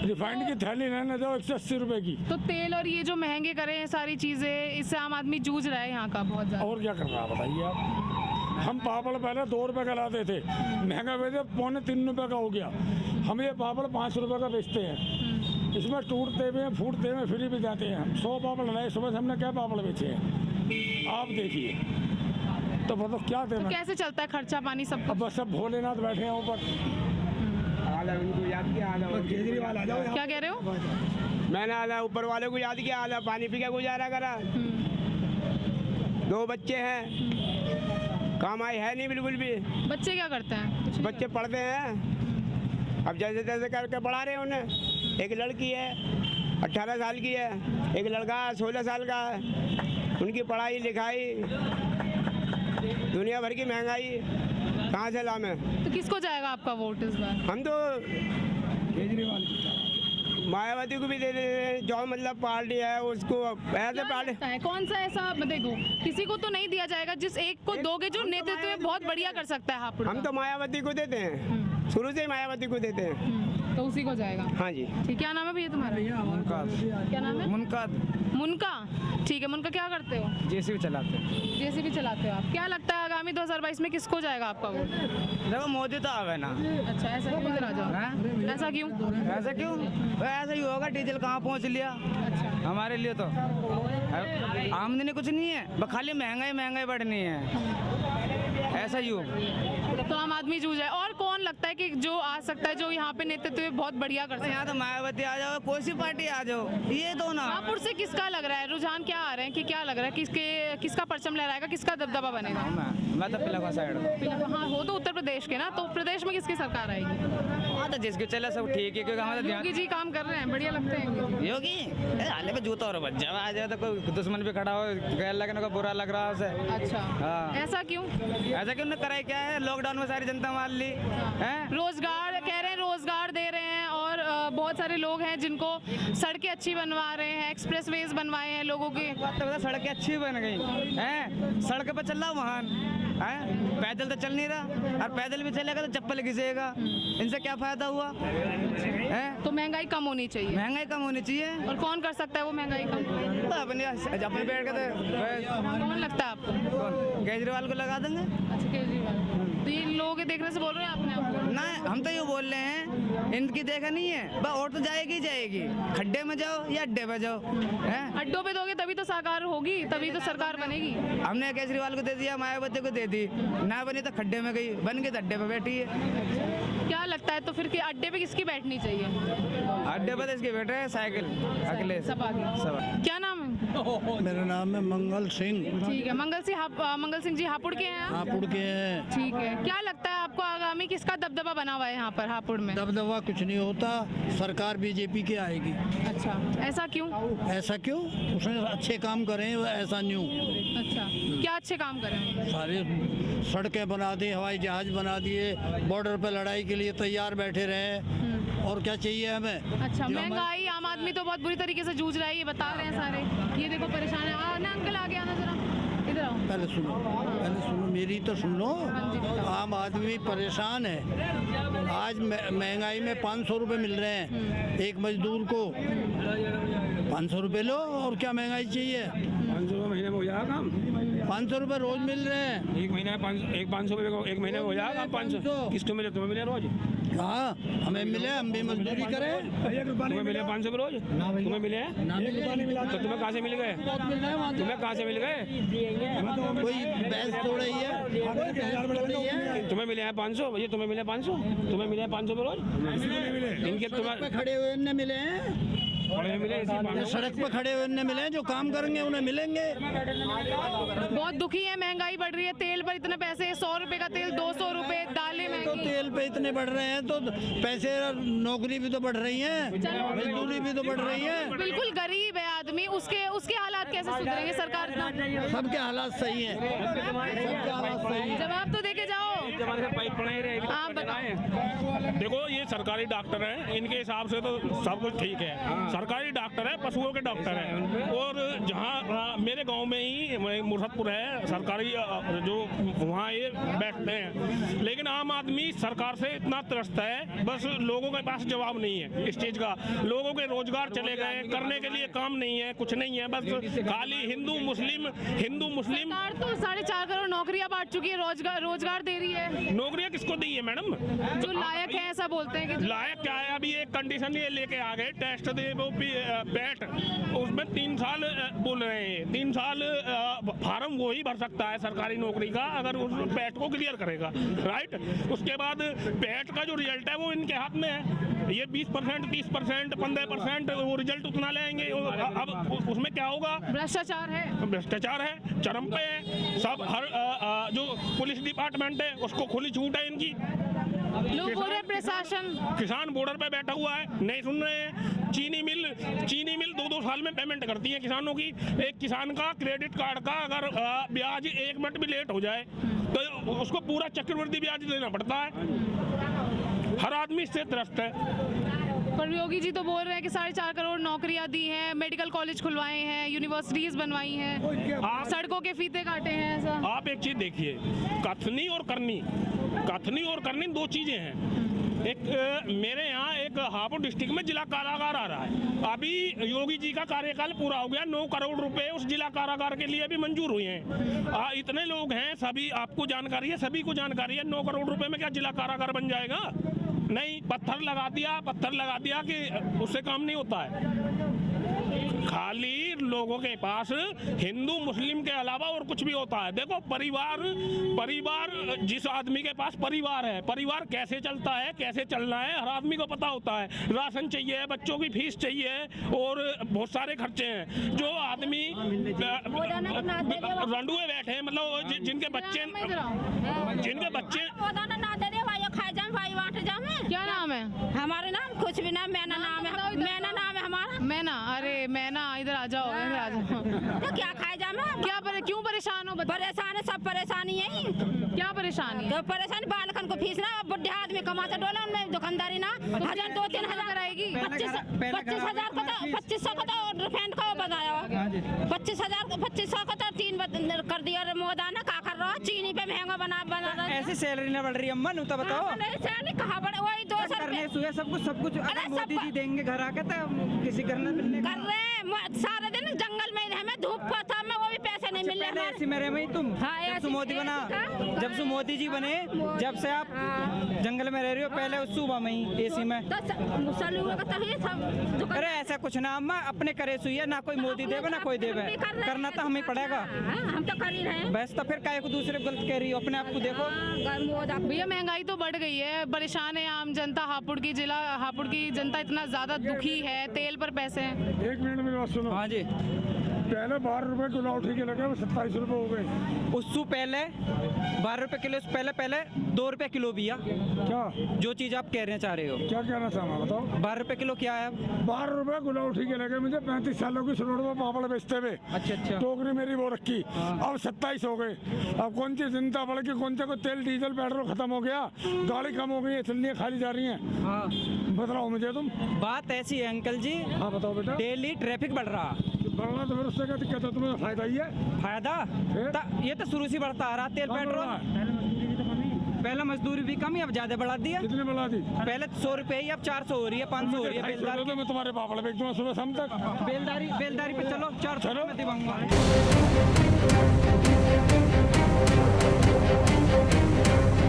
रिफाइंड की थैली रहने दो 180 रुपए की। तो तेल और ये जो महंगे करे हैं सारी चीजें, इससे आम आदमी जूझ रहा है यहाँ का बहुत ज्यादा। और क्या कर रहा है बताइए आप? हम पापड़ पहले 2 रुपए का लाते थे, महंगा बेचे 2.25 रुपए का हो गया। हम ये पापड़ 5 रुपए का बेचते हैं, इसमें टूटते भी हैं, फूटते हैं, फ्री भी जाते हैं। हम 100 पापड़ लाए, सुबह से हमने क्या पापड़ बेचे हैं आप देखिए, तो मतलब क्या देना? तो कैसे चलता है खर्चा पानी सब? अब बस सब भोलेनाथ बैठे हैं ऊपर। उनको याद किया, केजरीवाल आ जाओ। क्या कह रहे हो? मैंने आधा ऊपर वाले को याद किया, आधा पानी पी के गुजारा करा। 2 बच्चे हैं, कमाई है नहीं बिल्कुल भी। बच्चे क्या करते हैं? बच्चे पढ़ते हैं, अब जैसे तैसे करके पढ़ा रहे हैं उन्हें। एक लड़की है 18 साल की है, एक लड़का 16 साल का है। उनकी पढ़ाई लिखाई, दुनिया भर की महंगाई, कहाँ से लाएं? तो किसको जाएगा आपका वोट इस बार? हम तो केजरीवाल, मायावती को भी दे देते हैं, जो मतलब पार्टी है उसको ऐसे पार्टी। लगता है कौन सा ऐसा, देखो किसी को तो नहीं दिया जाएगा, जिस एक को दोगे जो नेतृत्व में बहुत बढ़िया कर सकता है हापुड़ हम तो मायावती को देते हैं, शुरू से ही मायावती को देते हैं। तो उसी को जाएगा। हाँ जी। ठीक, क्या नाम है भैया तुम्हारा? क्या नाम है? मुनका। ठीक है, मुनका क्या करते हो? जेसीबी चलाते हैं। जेसीबी चलाते हो आप। क्या लगता है आगामी 2022 में किसको जाएगा आपका वोट? देखो मोदी तो आ गए ना। अच्छा, ऐसा क्यों? इधर आ जाओ। ऐसा क्यों? ऐसा क्यों? ऐसा ही होगा, डीजल कहाँ पहुँच लिया। हमारे लिए तो आमदनी कुछ नहीं है, खाली महंगाई बढ़नी है, ऐसा ही होगा। तो आम आदमी जूझ है। और कौन लगता है कि जो आ सकता है, जो यहाँ पे नेतृत्व में बहुत बढ़िया कर सकता है? यहाँ तो मायावती आ जाओ, कोई सी पार्टी आ जाओ, ये तो ना। हापुड़ से किसका लग रहा है रुझान, क्या आ रहे हैं कि क्या लग रहा है, किसका परचम लहराएगा, किसका दबदबा बनेगा? मैं तो पिलखा साइड। हाँ, हो तो उत्तर प्रदेश के ना, तो प्रदेश में किसकी सरकार आएगी? हाँ तो जिसके चले सब ठीक है, क्योंकि हमारा योगी जी काम कर रहे हैं, बढ़िया लगते हैं योगी। हाले पे जूता और बच्चा आ जाए तो कोई दुश्मन भी खड़ा हो, लगने को बुरा लग रहा है उसे। अच्छा, हाँ। ऐसा क्यों? ऐसा क्यों? कराए क्या है, लॉकडाउन में सारी जनता मार ली है। रोजगार कह रहे हैं, रोजगार दे रहे हैं, और बहुत सारे लोग हैं जिनको सड़कें अच्छी बनवा रहे हैं, एक्सप्रेसवेज बनवाए हैं लोगों के। सड़कें अच्छी बन गई हैं, सड़क पर चल रहा वाहन है, पैदल तो चल नहीं रहा, और पैदल भी चलेगा तो चप्पल घिसेगा, इनसे क्या फायदा हुआ है? तो महंगाई कम होनी चाहिए। महंगाई कम होनी चाहिए। और कौन कर सकता है वो महंगाई कम? तो अपने बैठ के तो कौन लगता है आपको? केजरीवाल को लगा देंगे। अच्छा, केजरीवाल। तो ये लोगों के देखने से बोल रहे हैं आपने आपको? ना, हम तो ये बोल रहे हैं, इनकी देखा नहीं है, बस और तो जाएगी, खड्डे में जाओ या अड्डे पे जाओ। अड्डों पे दोगे तभी तो सरकार होगी, तभी तो सरकार बनेगी। हमने केजरीवाल को दे दिया, मायावती को दे दी, ना बनी तो खड्डे में गई, बन गई तो अड्डे पे बैठी है। क्या लगता है तो फिर कि अड्डे पे किसकी बैठनी चाहिए? अड्डे पे तो इसके बैठे हैं साइकिल अगले सब आगे। क्या नाम है? मेरा नाम है मंगल सिंह। ठीक है, मंगल सिंह जी हापुड़ के हैं? हापुड़ के हैं। ठीक है, क्या लगता है आपको आगामी किसका दबदबा बना हुआ है यहाँ पर हापुड़ में? दबदबा कुछ नहीं होता, सरकार बीजेपी की आएगी। अच्छा, ऐसा क्यों? ऐसा क्यों? उसने अच्छे काम करे, ऐसा न्यू। अच्छा, क्या अच्छे काम करें? सारे सड़कें बना दी, हवाई जहाज बना दिए, बॉर्डर पे लड़ाई के लिए तैयार बैठे रहे, और क्या चाहिए हमें? अच्छा, महंगाई, आम आदमी तो बहुत बुरी तरीके से जूझ रहा है, ये बता रहे हैं सारे। ये देखो परेशान है। ना अंकल आगे आना जरा, इधर आओ। पहले सुनो, मेरी तो सुन लो। आम आदमी परेशान है। आज महंगाई में 500 रुपये मिल रहे हैं एक मजदूर को। 500 रुपये लो, और क्या महंगाई चाहिए? 500 रुपये महीने में हो जाएगा काम। 500 रुपये रोज मिल रहे हैं। एक महीने में 500 रुपये एक महीने में हो जाएगा। 500 किसको मिले? तुम्हें मिले रोज? हाँ, हमें मिले, हम भी मजदूरी करें। तुम्हें मिले 500 रोज? तुम्हें मिले हैं? तो तुम्हें कहाँ से मिल गए? तुम्हें कहाँ से मिल गए? कोई बहस थोड़ा ही है। तुम्हें मिले हैं 500? भैया तुम्हें मिले 500? तुम्हें मिले हैं 500 रोज? इनके तुम्हें खड़े हुए इनने मिले हैं, सड़क पे खड़े हुए इनने मिले हैं, जो काम करेंगे उन्हें मिलेंगे। बहुत दुखी है, महंगाई बढ़ रही है, तेल पर इतने पैसे, 100 रुपए का तेल 200 रुपए, दालें तो महंगी। तेल पे इतने बढ़ रहे हैं तो पैसे, नौकरी भी तो बढ़ रही है, मजदूरी भी तो बढ़ रही है। बिल्कुल गरीब है आदमी, उसके हालात कैसे सुधरेंगे? सरकार सबके हालात सही है, सबके हालात सही है। जवाब तो देके जाओ। आप बताएं। देखो, ये सरकारी डॉक्टर हैं, इनके हिसाब से तो सब कुछ ठीक है। सरकारी डॉक्टर है, पशुओं के डॉक्टर हैं। और जहाँ मेरे गांव में ही मुर्शदपुर है, सरकारी जो वहाँ ये बैठते हैं। लेकिन आम आदमी सरकार से इतना त्रस्त है, बस लोगों के पास जवाब नहीं है इस चीज़ का। लोगों के रोजगार चले गए, करने के लिए काम नहीं है, कुछ नहीं है, बस खाली हिंदू मुस्लिम। सरकार तो 4.5 करोड़ नौकरियां बांट चुकी है, रोजगार दे रही है। नौकरियां किसको दी है मैडम? जो लायक है, ऐसा बोलते हैं कि लायक क्या है? अभी एक कंडीशन ये लेके आ गए, टेस्ट दे वो बैट, उसमें 3 साल बोल रहे हैं। 3 साल फार्म वही भर सकता है सरकारी नौकरी का, अगर उस बैट को क्लियर करेगा, राइट। उसके बाद बैट का जो रिजल्ट है वो इनके हाथ में है। ये 20%, 30%, 15% वो रिजल्ट उतना लेंगे। अब उसमें क्या होगा? भ्रष्टाचार है, चरम पे है। सब हर जो पुलिस डिपार्टमेंट है उसको खुली छूट है इनकी। लोग बोल रहे हैं प्रशासन किसान बॉर्डर पे बैठा हुआ है, नहीं सुन रहे हैं। चीनी मिल 2-2 साल में पेमेंट करती है किसानों की। एक किसान का क्रेडिट कार्ड का अगर ब्याज 1 मिनट भी लेट हो जाए तो उसको पूरा चक्रवृद्धि ब्याज देना पड़ता है। हर आदमी इससे त्रस्त है। पर योगी जी तो बोल रहे हैं कि 4.5 करोड़ नौकरियां दी हैं, मेडिकल कॉलेज खुलवाए हैं, यूनिवर्सिटीज बनवाई हैं, सड़कों के फीते काटे हैं। ऐसा आप एक चीज देखिए, कथनी और करनी 2 चीजें हैं। एक मेरे यहाँ एक हापुड़ डिस्ट्रिक्ट में जिला कारागार आ रहा है। अभी योगी जी का कार्यकाल पूरा हो गया, 9 करोड़ रुपए उस जिला कारागार के लिए भी मंजूर हुए हैं। इतने लोग हैं, सभी आपको जानकारी है, सभी को जानकारी है। 9 करोड़ रुपए में क्या जिला कारागार बन जाएगा? नहीं, पत्थर लगा दिया कि उससे काम नहीं होता है। खाली लोगों के पास हिंदू मुस्लिम के अलावा और कुछ भी होता है। देखो, परिवार जिस आदमी के पास परिवार है, परिवार कैसे चलता है, कैसे चलना है, हर आदमी को पता होता है। राशन चाहिए, बच्चों की फीस चाहिए और बहुत सारे खर्चे हैं। जो आदमी रंडुए बैठे हैं, मतलब जिनके बच्चे क्या नाम है? हमारे नाम कुछ भी नाम, मैना नाम है हमारा। मैना, अरे मैना इधर आ जाओ, इधर आ जाओ। तो क्या खाए जामे? क्यों परेशान हो? परेशान है, सब परेशानी है। क्या परेशानी है? तो परेशानी बालकन को फीस ना, बुढ़े आदमी कमाते डोले, उनमें दुकानदारी ना 1,000 2-3 हजार कराएगी। 25,000 का था, 2500 का था और फैन का बताया 25,000 का था, 3 कर दिया। मोदा ने क्या कर रहा है? चीनी पे महंगा बना रहा है। ऐसी सैलरी ना बढ़ रही अम्मा, तो बताओ। सैलरी कहाँ बढ़े? वही 200 रुपये सब कुछ मोदी जी देंगे घर आके, तो किसी करना कर रहे हैं। सारे दिन जंगल में हमें धूप था, में वो भी पैसे नहीं मिल रहे। ऐसी मेरे में ही तुम जब से मोदी बना, जब से मोदी जी बने, जब से आप जंगल में रह रही हो, पहले उस सुबह में ही एसी में। अरे ऐसा कुछ ना अम्मा, अपने करे सुई है ना, कोई मोदी देवे ना कोई देवे, करना तो हमें पड़ेगा। हम तो कर ही रहे हैं। बस तो फिर काहे को दूसरे गलत कह रही हो? अपने आप को देखो। भैया महंगाई तो बढ़ गई है, परेशान है आम जनता। हापुड़ की जनता इतना ज्यादा दुखी है, तेल पर पैसे हैं। 1 मिनट में बात सुनो। हाँ जी। पहले 12 रुपए किलो उठी के लगे, 27 रुपए हो गए। उससे पहले 12 रुपए किलो, पहले 2 रुपए किलो भी। क्या जो चीज आप कहना चाह रहे हो? क्या कहना चाह रहा बताओ? 12 रुपए किलो क्या है? 12 रुपए किलो उठी के लगे मुझे। 35 सालों की रोड में पापड़ बेचते हुए। अच्छा। टोकरी मेरी वो रखी, अब 27 हो गए। अब कौन सी जनता बढ़ के, कौन सा को तेल डीजल पेट्रोल खत्म हो गया, गाड़ी कम हो गई है, इसलिए खाली जा रही है। हाँ, बताओ मुझे तुम। बात ऐसी है अंकल जी। हाँ बताओ बेटा। डेली ट्रैफिक बढ़ रहा। बढ़ना तो फिर उससे क्या दिक्कत है? तुम्हें फायदा ही है। फायदा ये तो शुरू से बढ़ता आ रहा। तेल पेट्रोल पहले मजदूरी भी कम ही, अब ज्यादा बढ़ा दिया। कितने बढ़ा दी? पहले 100 रुपए ही, अब 400 हो रही है, 500 हो रही है। बेलदारी तो मैं तुम्हारे पापड़ बेच दूंगा सुबह शाम तक। बेलदारी पे चलो, 400 में दिवाऊंगा।